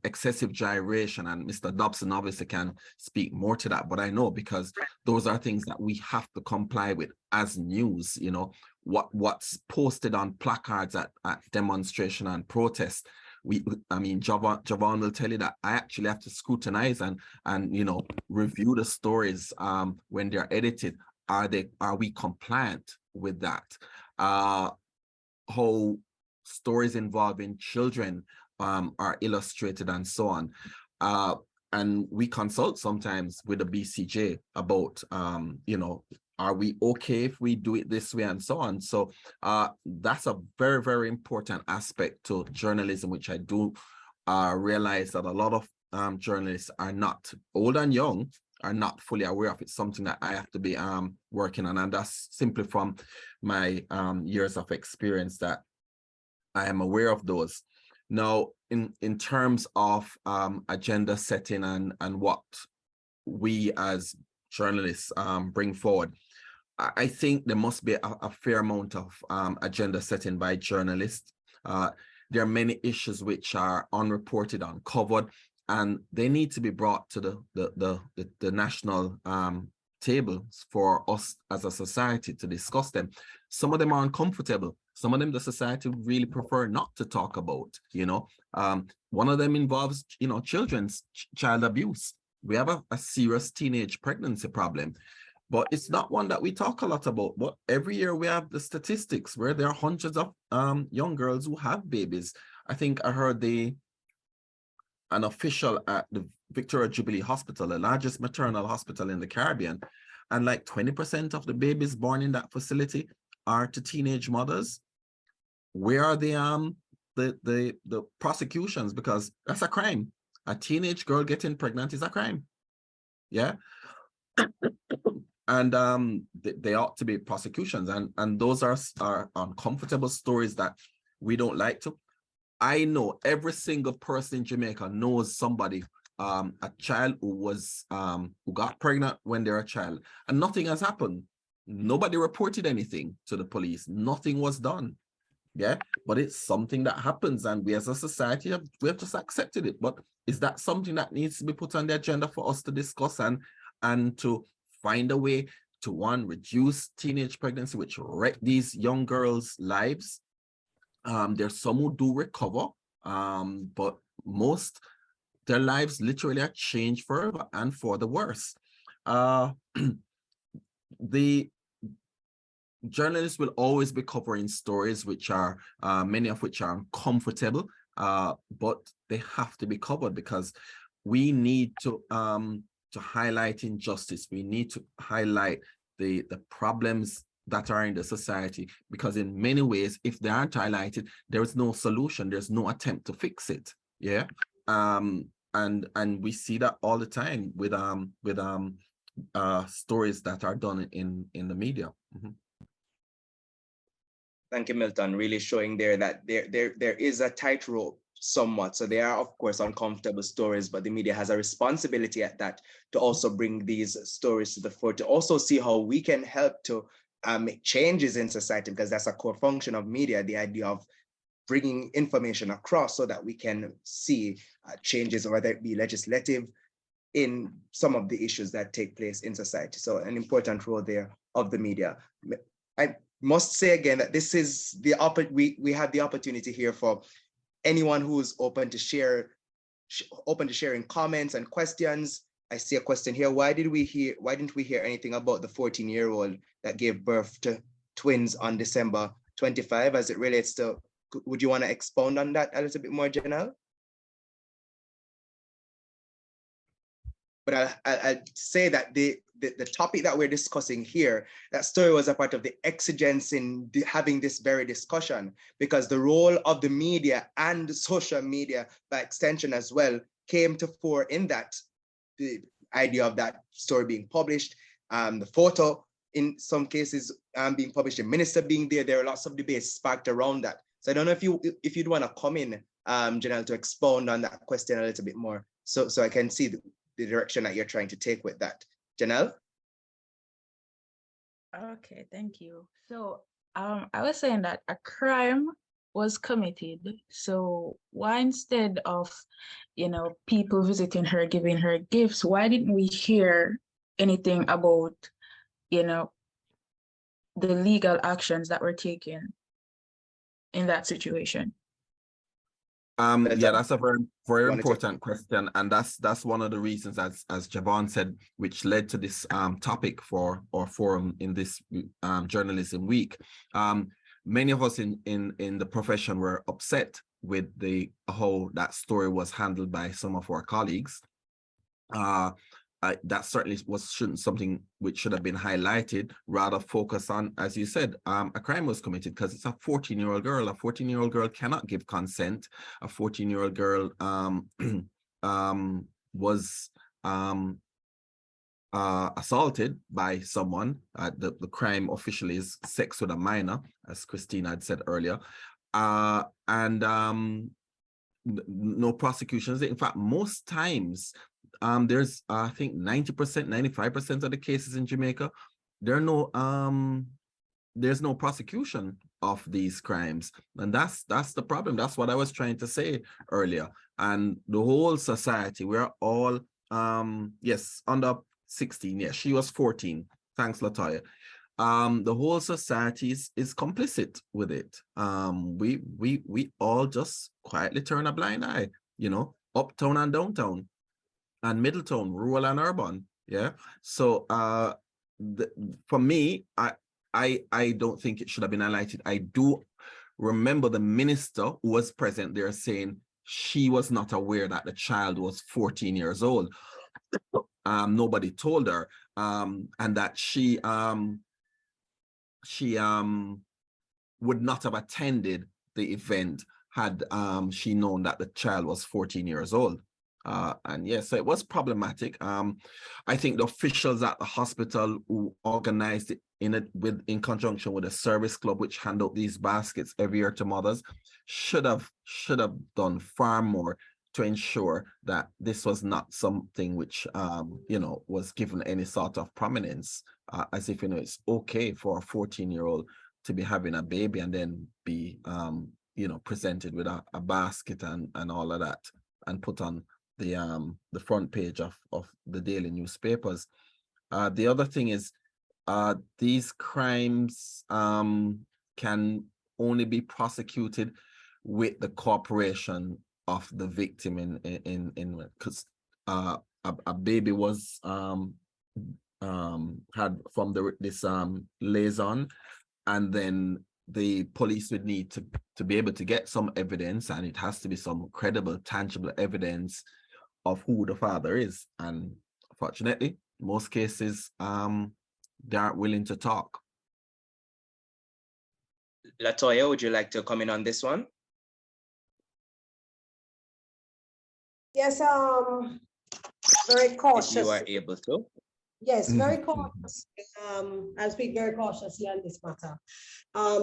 [SPEAKER 2] excessive gyration, and Mr. Dobson obviously can speak more to that, but I know because those are things that we have to comply with as news. You know, what's posted on placards at demonstration and protest. I mean, Javon will tell you that I actually have to scrutinize and you know, review the stories when they're edited. Are we compliant with that? How stories involving children are illustrated and so on. And we consult sometimes with the BCJ about, you know, are we okay if we do it this way and so on? So that's a very, very important aspect to journalism, which I do realize that a lot of journalists are not, old and young, are not fully aware of. It's something that I have to be working on. And that's simply from my years of experience that I am aware of those. Now, in terms of agenda setting and what we as journalists bring forward, I think there must be a fair amount of agenda setting by journalists. There are many issues which are unreported, uncovered, and they need to be brought to the national tables for us as a society to discuss them. Some of them are uncomfortable. Some of them the society really prefer not to talk about, you know. One of them involves, you know, children's child abuse. We have a serious teenage pregnancy problem, but it's not one that we talk a lot about. But every year we have the statistics where there are hundreds of young girls who have babies. I think I heard an official at the Victoria Jubilee Hospital, the largest maternal hospital in the Caribbean, and like 20% of the babies born in that facility are to teenage mothers. Where are the prosecutions? Because that's a crime. A teenage girl getting pregnant is a crime. Yeah. And they ought to be prosecutions, and those are uncomfortable stories that we don't like to. I know every single person in Jamaica knows somebody, a child who got pregnant when they're a child, and nothing has happened. Nobody reported anything to the police. Nothing was done. Yeah, but it's something that happens, and we as a society we have just accepted it. But is that something that needs to be put on the agenda for us to discuss and to find a way to, one, reduce teenage pregnancy, which wreck these young girls' lives? There's some who do recover, but most, their lives literally are changed forever and for the worse. The journalists will always be covering stories which are, many of which are uncomfortable, but they have to be covered because we need to highlight injustice. We need to highlight the problems that are in the society, because in many ways, if they aren't highlighted, there is no solution. There's no attempt to fix it. Yeah. And we see that all the time with stories that are done in the media. Mm-hmm.
[SPEAKER 1] Thank you, Milton. Really showing there that there is a tightrope somewhat. So they are, of course, uncomfortable stories, but the media has a responsibility at that to also bring these stories to the fore, to also see how we can help to make changes in society, because that's a core function of media, the idea of bringing information across so that we can see changes, whether it be legislative, in some of the issues that take place in society. So an important role there of the media. I must say again that this is we have the opportunity here for anyone who's open to sharing comments and questions. I see a question here. Why didn't we hear anything about the 14-year-old that gave birth to twins on December 25 as it relates to, would you want to expound on that a little bit more, Janelle? But I'll say that the topic that we're discussing here, that story was a part of the exigence in having this very discussion, because the role of the media and social media by extension as well came to fore in that, the idea of that story being published, the photo in some cases being published, the minister being there. There are lots of debates sparked around that. So I don't know if you'd want to come in, Janelle, to expound on that question a little bit more, so I can see the direction that you're trying to take with that. Janelle?
[SPEAKER 7] Okay, thank you. So I was saying that a crime was committed. So why, instead of, people visiting her, giving her gifts, why didn't we hear anything about, the legal actions that were taken in that situation?
[SPEAKER 2] Yeah, that's a very important question, and that's one of the reasons, as Javon said, which led to this topic for our forum in this journalism week. Many of us in the profession were upset with how that story was handled by some of our colleagues. That certainly shouldn't something which should have been highlighted, rather focus on, as you said, a crime was committed because it's a 14-year-old girl. A 14-year-old girl cannot give consent. A 14-year-old girl was assaulted by someone. The crime officially is sex with a minor, as Christina had said earlier. And no prosecutions. In fact, most times, there's I think 90%, 95% of the cases in Jamaica, there's no prosecution of these crimes, and that's the problem. That's what I was trying to say earlier. And the whole society, we're all yes, under 16. Yes, she was 14. Thanks, Latoya. The whole society is complicit with it. We all just quietly turn a blind eye, uptown and downtown, and Middletown, rural and urban. Yeah. So for me, I don't think it should have been highlighted. I do remember the minister who was present there saying she was not aware that the child was 14 years old. Nobody told her, and that she would not have attended the event had she known that the child was 14 years old. And yes, so it was problematic. I think the officials at the hospital who organized it in conjunction with a service club, which hand out these baskets every year to mothers, should have done far more to ensure that this was not something which was given any sort of prominence, as if it's okay for a 14-year-old to be having a baby and then be presented with a basket and all of that, and put on the front page of the daily newspapers. The other thing is, these crimes can only be prosecuted with the cooperation of the victim in because a baby was had from this liaison, and then the police would need to be able to get some evidence, and it has to be some credible, tangible evidence of who the father is. And fortunately, most cases, they aren't willing to talk.
[SPEAKER 1] Latoya, would you like to comment on this one?
[SPEAKER 5] Yes, very cautious.
[SPEAKER 1] If you are able to.
[SPEAKER 5] Yes, very
[SPEAKER 2] Mhm.
[SPEAKER 5] cautious. I'll speak very cautiously on this matter.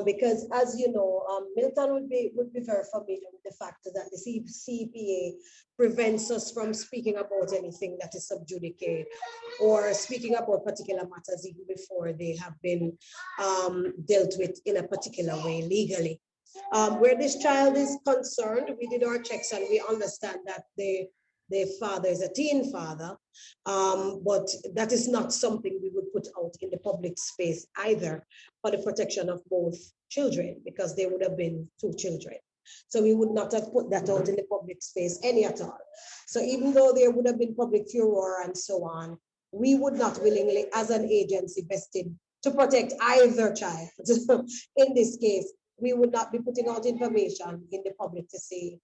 [SPEAKER 5] Because as you know, Milton would be very familiar with the fact that the CPA prevents us from speaking about anything that is sub judice or speaking about particular matters even before they have been dealt with in a particular way legally. Where this child is concerned, we did our checks and we understand that the father is a teen father, but that is not something we would put out in the public space either for the protection of both children, because they would have been two children. So we would not have put that out in the public space any at all. So even though there would have been public furor and so on, we would not willingly, as an agency vested to protect either child, in this case, we would not be putting out information in the public to say,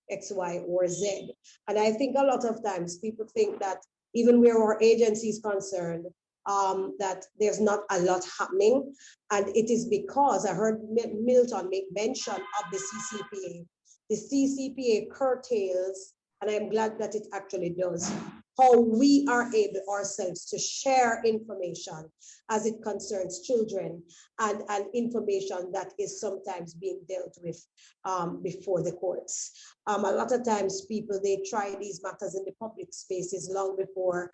[SPEAKER 5] X, Y, or Z. And I think a lot of times people think that even where our agency is concerned, that there's not a lot happening. And it is because I heard Milton make mention of the CCPA. The CCPA curtails, and I'm glad that it actually does, how we are able ourselves to share information as it concerns children and information that is sometimes being dealt with before the courts. A lot of times people, they try these matters in the public spaces long before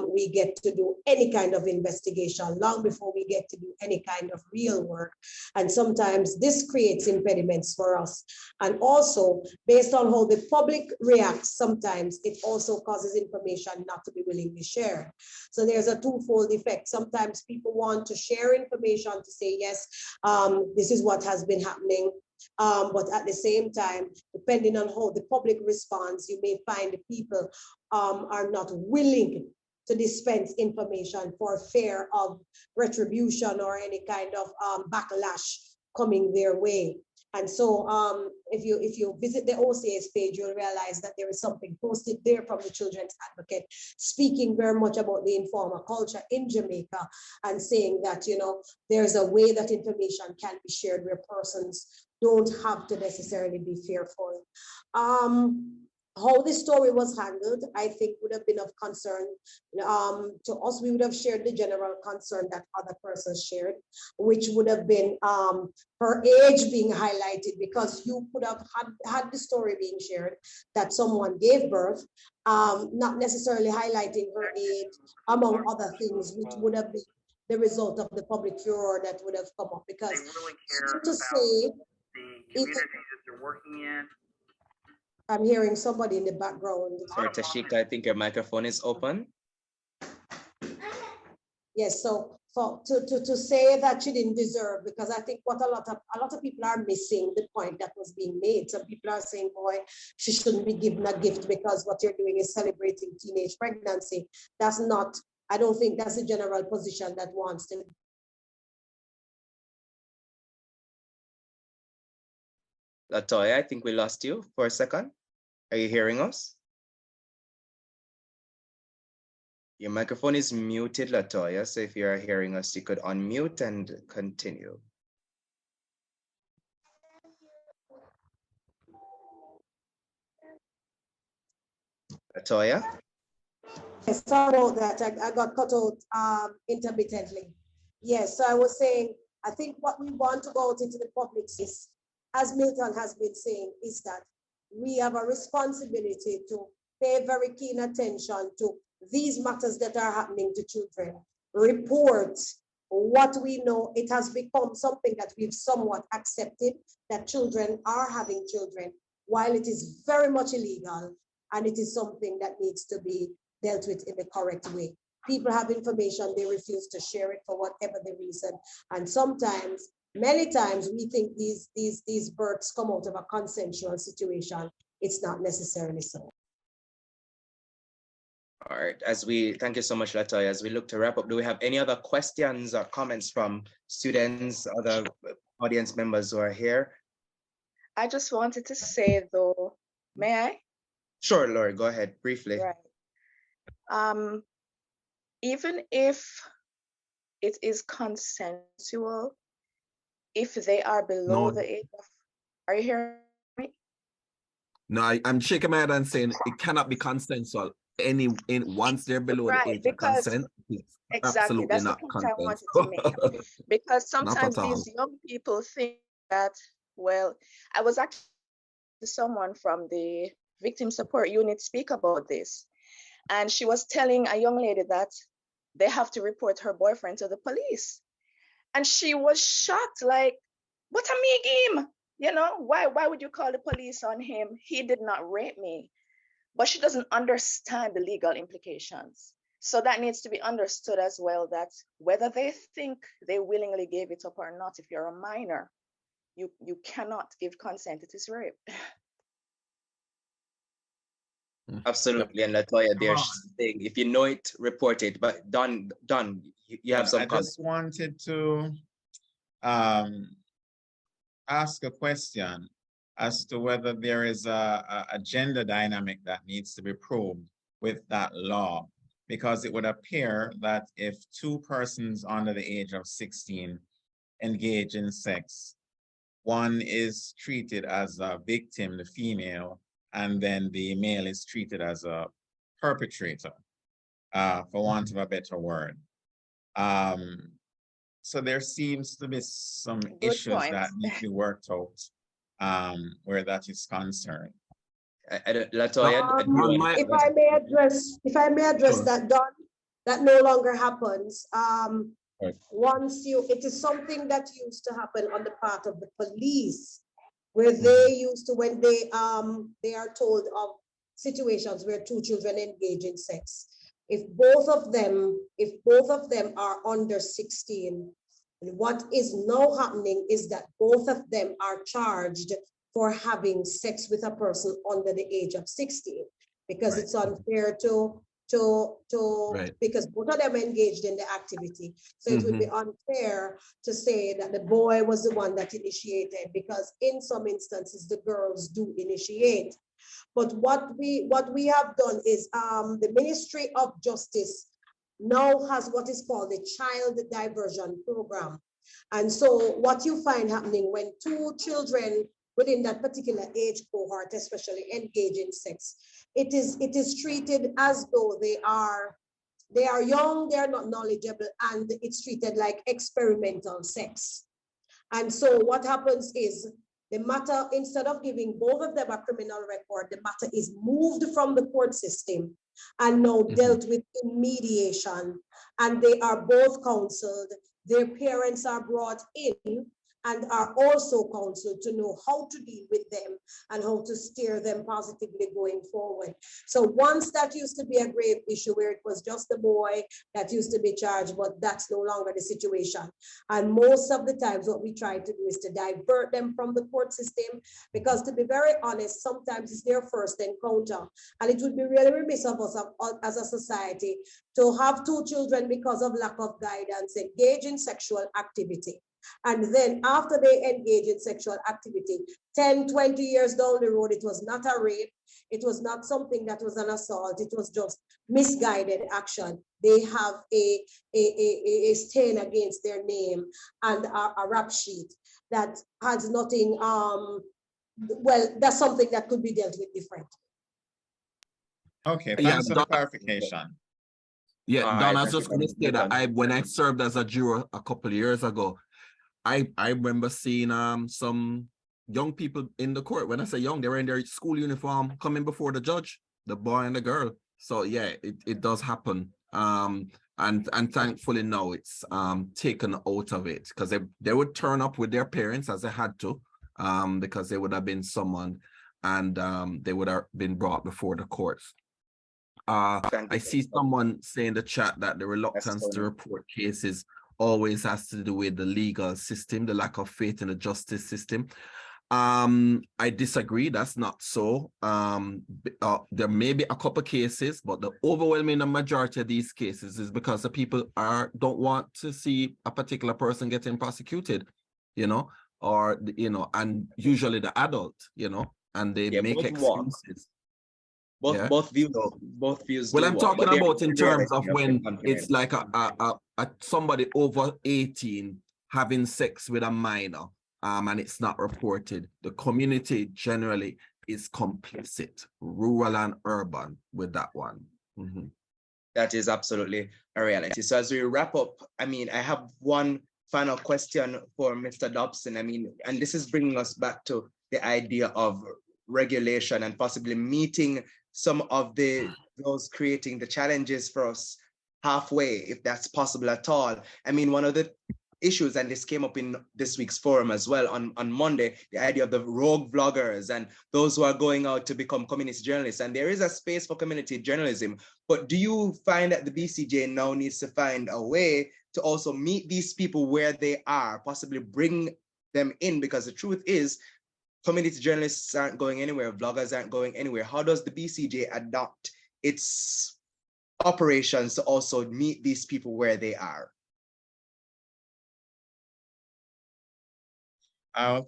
[SPEAKER 5] we get to do any kind of investigation, long before we get to do any kind of real work. And sometimes this creates impediments for us. And also, based on how the public reacts, sometimes it also causes information not to be willingly shared. So there's a twofold effect. Sometimes people want to share information to say, yes, this is what has been happening. But at the same time, depending on how the public responds, you may find the people are not willing to dispense information for fear of retribution or any kind of backlash coming their way. And so if you visit the OCS page, you'll realize that there is something posted there from the Children's Advocate speaking very much about the informal culture in Jamaica and saying that, you know, there's a way that information can be shared where persons don't have to necessarily be fearful. How the story was handled, I think, would have been of concern to us. We would have shared the general concern that other persons shared, which would have been her age being highlighted, because you could have had the story being shared that someone gave birth, not necessarily highlighting her age, among other things, which would have been the result of the public furor that would have come up. Because
[SPEAKER 8] really care
[SPEAKER 5] to say,
[SPEAKER 8] the community that they're working in.
[SPEAKER 5] I'm hearing somebody in the background.
[SPEAKER 1] Sorry, Tashika, I think your microphone is open.
[SPEAKER 5] Yes, so to say that she didn't deserve, because I think what a lot of people are missing the point that was being made. Some people are saying, boy, she shouldn't be given a gift because what you're doing is celebrating teenage pregnancy. That's not, I don't think that's the general position that wants to.
[SPEAKER 1] Latoya, I think we lost you for a second. Are you hearing us? Your microphone is muted, Latoya, so if you are hearing us, you could unmute and continue. Latoya?
[SPEAKER 5] Yes, sorry about that. I got cut out intermittently. Yes, so I was saying, I think what we want to go out into the public is, as Milton has been saying, is that we have a responsibility to pay very keen attention to these matters that are happening to children. Report what we know. It has become something that we've somewhat accepted, that children are having children, while it is very much illegal, and it is something that needs to be dealt with in the correct way. People have information, they refuse to share it for whatever the reason. And sometimes, many times, we think these births come out of a consensual situation. It's not necessarily so.
[SPEAKER 1] All right, thank you so much, Latoya. As we look to wrap up, do we have any other questions or comments from students, other audience members who are here?
[SPEAKER 6] I just wanted to say though, may I?
[SPEAKER 1] Sure, Lori, go ahead briefly.
[SPEAKER 6] Right. Even if it is consensual, if they are below the age of, are you hearing me?
[SPEAKER 2] No, I'm shaking my head and saying it cannot be consensual once they're below the
[SPEAKER 6] Right,
[SPEAKER 2] age of
[SPEAKER 6] because
[SPEAKER 2] consent, it's
[SPEAKER 6] exactly,
[SPEAKER 2] absolutely
[SPEAKER 6] that's the
[SPEAKER 2] not
[SPEAKER 6] point I
[SPEAKER 2] consent.
[SPEAKER 6] wanted to make. Because
[SPEAKER 2] Not
[SPEAKER 6] sometimes
[SPEAKER 2] at all.
[SPEAKER 6] these young people think that, well, I was actually to someone from the victim support unit speak about this. And she was telling a young lady that they have to report her boyfriend to the police. And she was shocked, like, what a me game? You know, why would you call the police on him? He did not rape me. But she doesn't understand the legal implications. So that needs to be understood as well, that whether they think they willingly gave it up or not, if you're a minor, you cannot give consent, it is rape.
[SPEAKER 1] Absolutely. And that's why they're
[SPEAKER 4] on.
[SPEAKER 1] saying, if you know it, report it. But Don, you have some
[SPEAKER 4] I
[SPEAKER 1] comments.
[SPEAKER 4] just wanted to ask a question as to whether there is a gender dynamic that needs to be probed with that law, because it would appear that if two persons under the age of 16 engage in sex, one is treated as a victim, the female, and then the male is treated as a perpetrator, for want of a better word. So there seems to be some
[SPEAKER 6] Good
[SPEAKER 4] issues
[SPEAKER 6] point.
[SPEAKER 4] that need to be worked out where that is concerned.
[SPEAKER 1] Latoya,
[SPEAKER 5] If I may address
[SPEAKER 2] Sure.
[SPEAKER 5] that, Don, that no longer happens.
[SPEAKER 1] Right.
[SPEAKER 5] Once it is something that used to happen on the part of the police, where they used to, when they are told of situations where two children engage in sex. If both of them are under 16, what is now happening is that both of them are charged for having sex with a person under the age of 16, because
[SPEAKER 2] Right.
[SPEAKER 5] it's unfair to
[SPEAKER 2] Right.
[SPEAKER 5] because both of them engaged in the activity. So it would be unfair to say that the boy was the one that initiated, because in some instances the girls do initiate. But what we have done is the Ministry of Justice now has what is called the Child Diversion Program. And so what you find happening when two children within that particular age cohort, especially engage in sex, it is treated as though they are young, they are not knowledgeable, and it's treated like experimental sex. And so what happens is the matter, instead of giving both of them a criminal record, the matter is moved from the court system and now dealt with in mediation. And they are both counseled. Their parents are brought in and are also counseled to know how to deal with them and how to steer them positively going forward. So once that used to be a grave issue where it was just the boy that used to be charged, but that's no longer the situation. And most of the times what we try to do is to divert them from the court system, because to be very honest, sometimes it's their first encounter. And it would be really remiss of us as a society to have two children, because of lack of guidance, engage in sexual activity. And then after they engage in sexual activity, 10, 20 years down the road, it was not a rape. It was not something that was an assault. It was just misguided action. They have a stain against their name and a rap sheet that has nothing, well, that's something that could be dealt with differently.
[SPEAKER 4] Okay,
[SPEAKER 2] Yeah,
[SPEAKER 4] thanks for the clarification.
[SPEAKER 2] Yeah,
[SPEAKER 1] All
[SPEAKER 2] Don,
[SPEAKER 1] right,
[SPEAKER 2] I was just going to say that when I served as a juror a couple of years ago, I remember seeing some young people in the court. When I say young, they were in their school uniform coming before the judge, the boy and the girl. So yeah, it does happen. And thankfully now it's taken out of it, because they would turn up with their parents as they had to, because they would have been summoned, and they would have been brought before the courts. I see someone say in the chat that the reluctance to report cases always has to do with the legal system, the lack of faith in the justice system. I disagree. That's not so. There may be a couple cases, but the overwhelming majority of these cases is because the people don't want to see a particular person getting prosecuted, or and usually the adult, and they make excuses.
[SPEAKER 1] Both views.
[SPEAKER 2] Well, I'm talking about in terms of when it's like a somebody over 18 having sex with a minor, and it's not reported. The community generally is complicit, rural and urban, with that one. Mhm.
[SPEAKER 1] That is absolutely a reality. So as we wrap up, I mean, I have one final question for Mr. Dobson. I mean, and this is bringing us back to the idea of regulation and possibly meeting some of those creating the challenges for us halfway, if that's possible at all. I mean, one of the issues, and this came up in this week's forum as well on Monday, the idea of the rogue vloggers and those who are going out to become community journalists. And there is a space for community journalism, but do you find that the BCJ now needs to find a way to also meet these people where they are, possibly bring them in? Because the truth is, community journalists aren't going anywhere, vloggers aren't going anywhere. How does the BCJ adopt its operations to also meet these people where they are?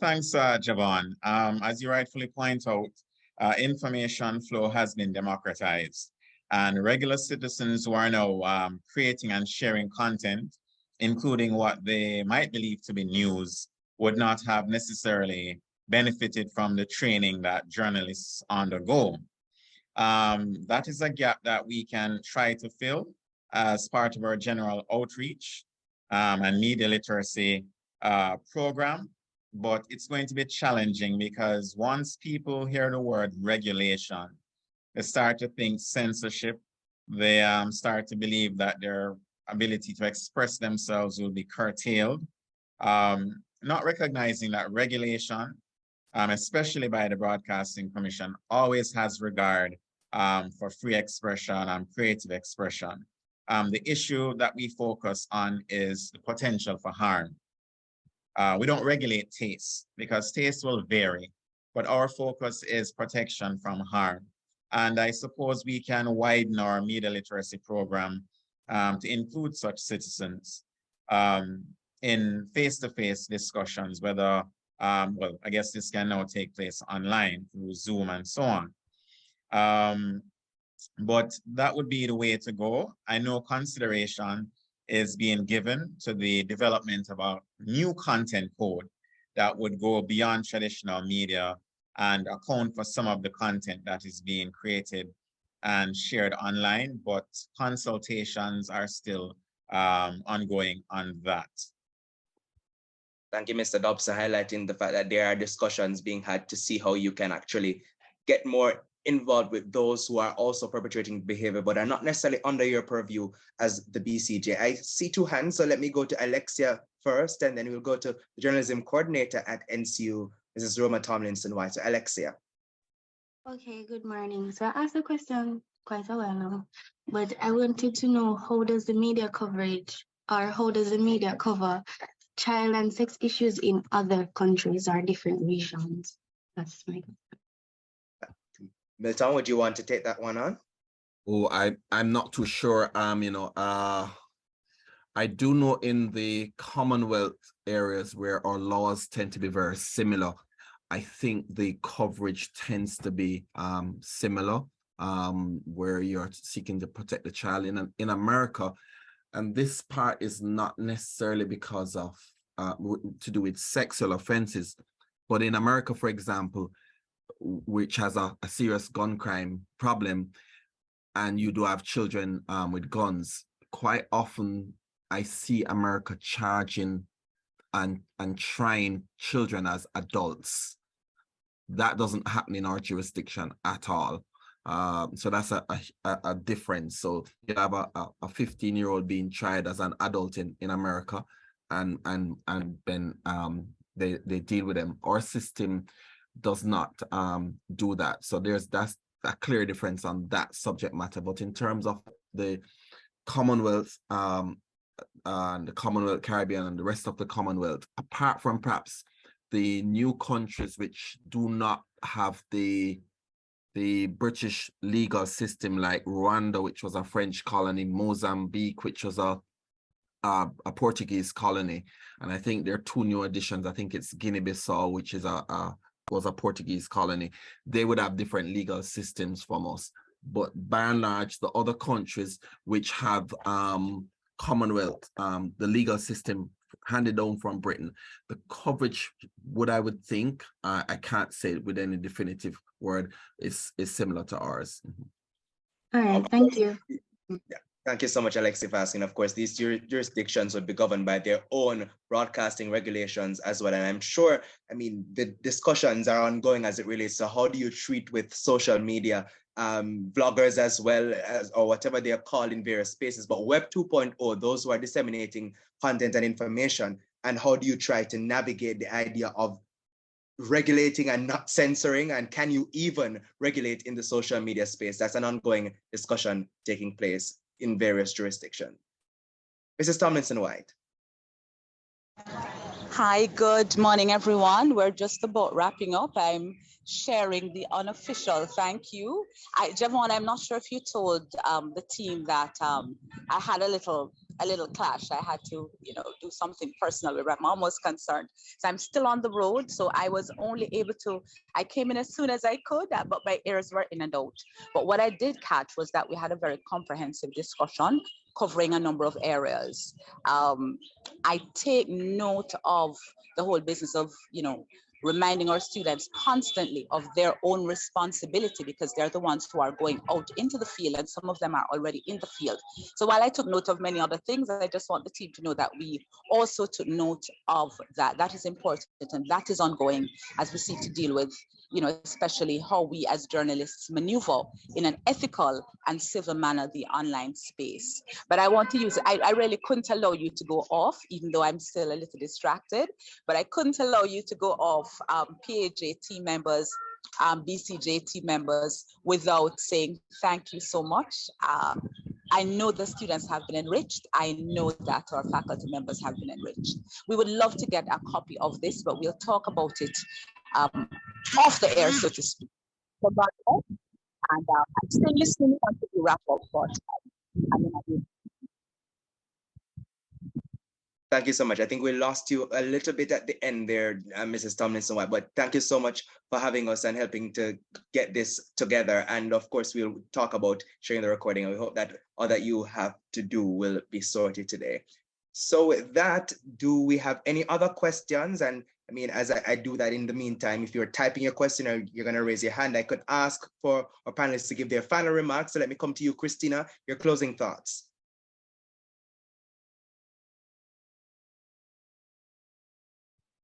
[SPEAKER 4] Thanks, Javon. As you rightfully point out, information flow has been democratized, and regular citizens who are now creating and sharing content, including what they might believe to be news, would not have necessarily benefited from the training that journalists undergo. That is a gap that we can try to fill as part of our general outreach and media literacy program. But it's going to be challenging because once people hear the word regulation, they start to think censorship. They start to believe that their ability to express themselves will be curtailed, not recognizing that regulation, especially by the Broadcasting Commission, always has regard for free expression and creative expression. The issue that we focus on is the potential for harm. We don't regulate taste because taste will vary, but our focus is protection from harm. And I suppose we can widen our media literacy program to include such citizens in face-to-face discussions, whether, well, I guess this can now take place online through Zoom and so on. But that would be the way to go. I know consideration is being given to the development of a new content code that would go beyond traditional media and account for some of the content that is being created and shared online, but consultations are still ongoing on that.
[SPEAKER 1] Thank you, Mr. Dobson, highlighting the fact that there are discussions being had to see how you can actually get more involved with those who are also perpetrating behavior, but are not necessarily under your purview as the BCJ. I see two hands, so let me go to Alexia first, and then we'll go to the journalism coordinator at NCU, Mrs. Roma Tomlinson-White. So Alexia.
[SPEAKER 9] Okay, good morning. So I asked a question quite a while now, but I wanted to know, how does the media coverage, or how does the media cover child and sex issues in other countries or different regions? That's my question.
[SPEAKER 1] Milton, would you want to take that one on?
[SPEAKER 2] Oh, I'm not too sure. I do know in the Commonwealth areas where our laws tend to be very similar, I think the coverage tends to be similar, where you're seeking to protect the child in America. And this part is not necessarily because of to do with sexual offenses, but in America, for example, which has a serious gun crime problem, and you do have children with guns, quite often I see America charging and trying children as adults. That doesn't happen in our jurisdiction at all. So that's a difference. So you have a 15-year-old being tried as an adult in America, and then they deal with them. Our system does not do that. So that's a clear difference on that subject matter. But in terms of the Commonwealth and the Commonwealth Caribbean and the rest of the Commonwealth, apart from perhaps the new countries which do not have the British legal system, like Rwanda, which was a French colony, Mozambique, which was a Portuguese colony, and I think there are two new additions. I think it's Guinea-Bissau, which is was a Portuguese colony. They would have different legal systems from us, but by and large, the other countries which have Commonwealth, the legal system handed down from Britain, the coverage, what I would think, I can't say it with any definitive word, is similar to ours.
[SPEAKER 9] All right, thank you.
[SPEAKER 1] Yeah. Thank you so much, Alexi, for asking. Of course, these jurisdictions would be governed by their own broadcasting regulations as well. And I'm sure, I mean, the discussions are ongoing as it relates to how do you treat with social media, bloggers as well as, or whatever they are called in various spaces, but Web 2.0, those who are disseminating content and information, and how do you try to navigate the idea of regulating and not censoring, and can you even regulate in the social media space? That's an ongoing discussion taking place in various jurisdictions. Mrs. Tomlinson-White.
[SPEAKER 10] Hi, good morning, everyone. We're just about wrapping up. I'm sharing the unofficial thank you. Javon, I'm not sure if you told the team that I had a little clash. I had to, do something personal with my mom was concerned. So I'm still on the road. So I was only able to, I came in as soon as I could, but my ears were in and out. But what I did catch was that we had a very comprehensive discussion covering a number of areas. I take note of the whole business of, reminding our students constantly of their own responsibility, because they're the ones who are going out into the field, and some of them are already in the field. So while I took note of many other things, I just want the team to know that we also took note of that. That is important, and that is ongoing as we seek to deal with, especially how we as journalists maneuver in an ethical and civil manner the online space. But I want to use, I really couldn't allow you to go off, even though I'm still a little distracted, but I couldn't allow you to go off PAJ team members, BCJ team members, without saying thank you so much. I know the students have been enriched. I know that our faculty members have been enriched. We would love to get a copy of this, but we'll talk about it off the air, so to speak. And I'm still listening until we wrap up, but
[SPEAKER 1] Thank you so much. I think we lost you a little bit at the end there, Mrs. Tomlinson-White, but thank you so much for having us and helping to get this together. And of course, we'll talk about sharing the recording. And we hope that all that you have to do will be sorted today. So with that, do we have any other questions? And I mean, as I do that in the meantime, if you're typing your question or you're going to raise your hand, I could ask for our panelists to give their final remarks. So let me come to you, Christina, your closing thoughts.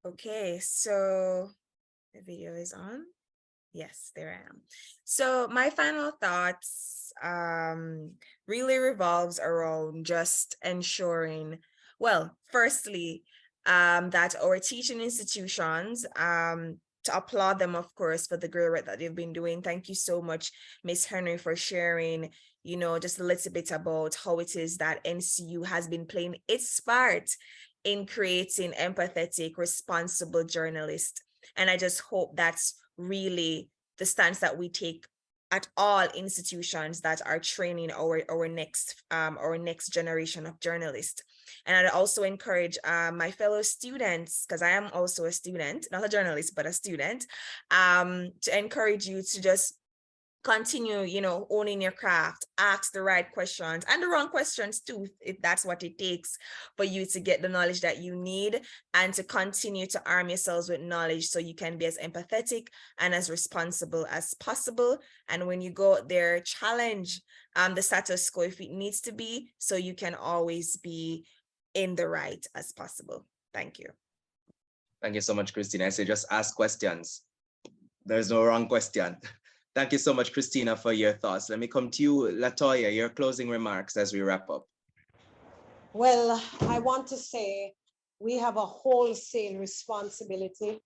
[SPEAKER 3] Okay, so the video is on. Yes, there I am. So my final thoughts really revolves around just ensuring, well, firstly, that our teaching institutions, to applaud them, of course, for the great work that they've been doing. Thank you so much, Ms. Henry, for sharing, just a little bit about how it is that NCU has been playing its part in creating empathetic, responsible journalists. And I just hope that's really the stance that we take at all institutions that are training our next generation of journalists. And I'd also encourage my fellow students, because I am also a student, not a journalist, but a student, to encourage you to just continue, owning your craft, ask the right questions and the wrong questions too, if that's what it takes for you to get the knowledge that you need, and to continue to arm yourselves with knowledge so you can be as empathetic and as responsible as possible. And when you go out there, challenge the status quo if it needs to be, so you can always be in the right as possible. Thank you.
[SPEAKER 1] Thank you so much, Christina. I say just ask questions. There's no wrong question. Thank you so much, Christina, for your thoughts. Let me come to you, Latoya, your closing remarks as we wrap up.
[SPEAKER 5] Well, I want to say we have a wholesale responsibility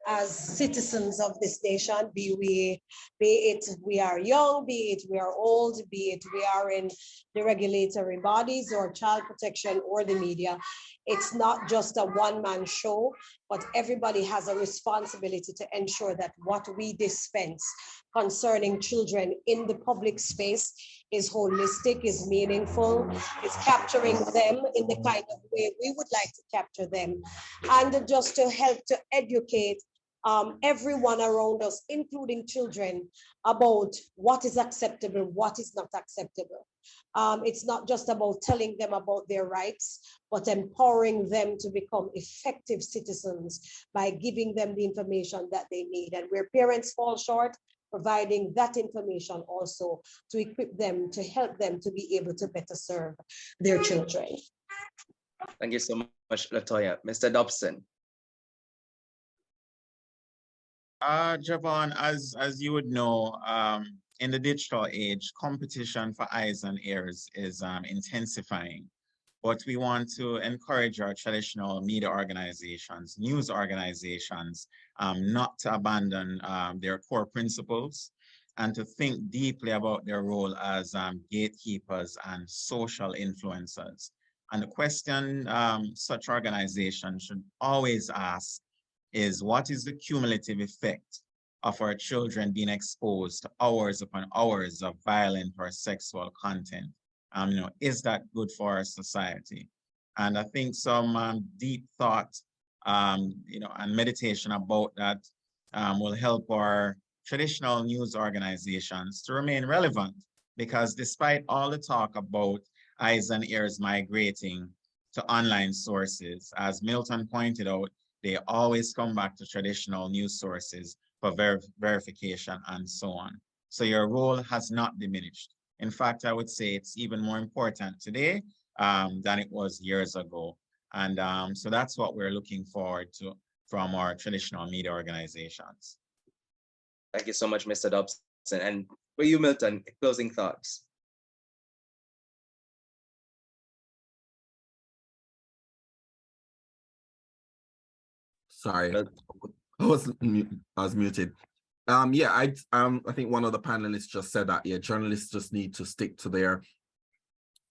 [SPEAKER 5] as citizens of this nation, be it we are young, be it we are old, be it we are in the regulatory bodies or child protection or the media. It's not just a one-man show, but everybody has a responsibility to ensure that what we dispense concerning children in the public space is holistic, is meaningful, is capturing them in the kind of way we would like to capture them, and just to help to educate everyone around us, including children, about what is acceptable, what is not acceptable. It's not just about telling them about their rights, but empowering them to become effective citizens by giving them the information that they need. And where parents fall short, providing that information also to equip them, to help them to be able to better serve their children.
[SPEAKER 1] Thank you so much, Latoya. Mr. Dobson.
[SPEAKER 4] Javon, as you would know, in the digital age, competition for eyes and ears is intensifying. But we want to encourage our traditional media organizations, news organizations, not to abandon their core principles and to think deeply about their role as gatekeepers and social influencers. And the question such organizations should always ask is, what is the cumulative effect of our children being exposed to hours upon hours of violent or sexual content? Is that good for our society? And I think some deep thought, and meditation about that will help our traditional news organizations to remain relevant, because despite all the talk about eyes and ears migrating to online sources, as Milton pointed out, they always come back to traditional news sources for verification and so on. So your role has not diminished. In fact, I would say it's even more important today than it was years ago. And so that's what we're looking forward to from our traditional media organizations.
[SPEAKER 1] Thank you so much, Mr. Dobson. And for you, Milton, closing thoughts.
[SPEAKER 2] Sorry, I was muted. Yeah, I think one of the panelists just said that, yeah, journalists just need to stick to their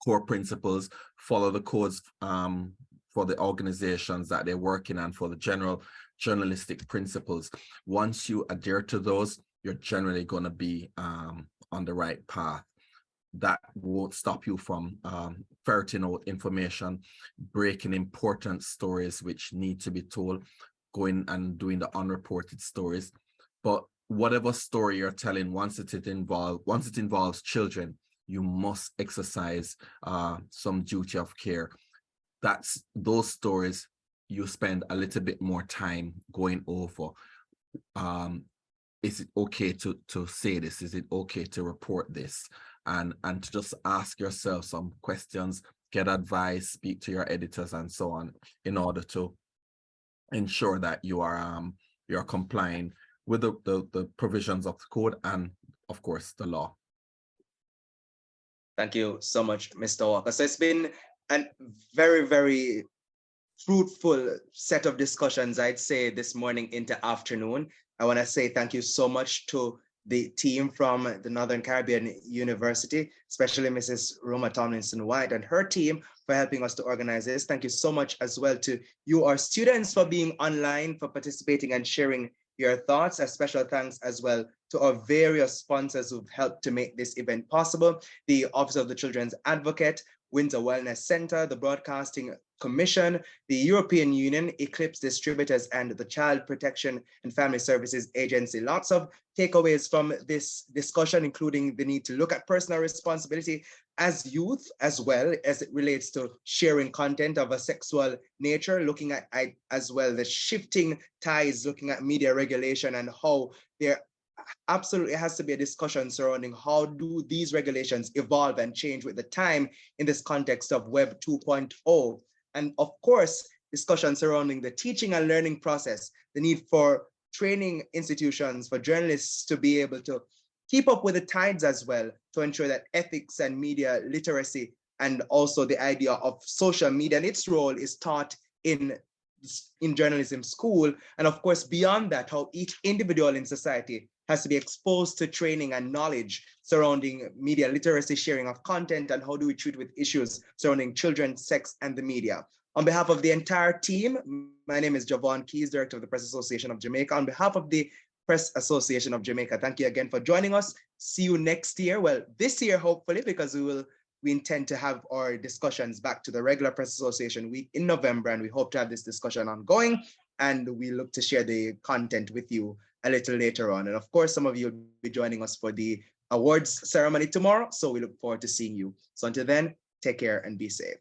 [SPEAKER 2] core principles, follow the codes for the organizations that they're working on, for the general journalistic principles. Once you adhere to those, you're generally going to be on the right path. That won't stop you from ferreting out information, breaking important stories which need to be told, going and doing the unreported stories. But whatever story you're telling, once it involves children, you must exercise some duty of care. That's those stories you spend a little bit more time going over. Is it okay to say this? Is it okay to report this? And to just ask yourself some questions, get advice, speak to your editors and so on, in order to ensure that you are you're complying with the provisions of the code and, of course, the law.
[SPEAKER 1] Thank you so much, Mr. Walker. So it's been a very, very fruitful set of discussions, I'd say, this morning into afternoon. I want to say thank you so much to the team from the Northern Caribbean University, especially Mrs. Roma Tomlinson-White and her team for helping us to organize this. Thank you so much as well to you, our students, for being online, for participating and sharing your thoughts. A special thanks as well to our various sponsors who've helped to make this event possible: the Office of the Children's Advocate, Windsor Wellness Center, the Broadcasting Commission, the European Union, Eclipse Distributors, and the Child Protection and Family Services Agency. Lots of takeaways from this discussion, including the need to look at personal responsibility as youth, as well as it relates to sharing content of a sexual nature, looking at as well the shifting tides, looking at media regulation and how there absolutely has to be a discussion surrounding how do these regulations evolve and change with the time in this context of Web 2.0. And of course, discussion surrounding the teaching and learning process, the need for training institutions, for journalists to be able to keep up with the tides as well, to ensure that ethics and media literacy, and also the idea of social media and its role, is taught in journalism school. And of course, beyond that, how each individual in society has to be exposed to training and knowledge surrounding media literacy, sharing of content, and how do we treat with issues surrounding children, sex, and the media. On behalf of the entire team, my name is Javon Keys, Director of the Press Association of Jamaica. On behalf of the Press Association of Jamaica, thank you again for joining us. See you next year. Well, this year, hopefully, because we intend to have our discussions back to the regular Press Association week in November, and we hope to have this discussion ongoing, and we look to share the content with you a little later on. And of course, some of you will be joining us for the awards ceremony tomorrow, so we look forward to seeing you. So until then, take care and be safe.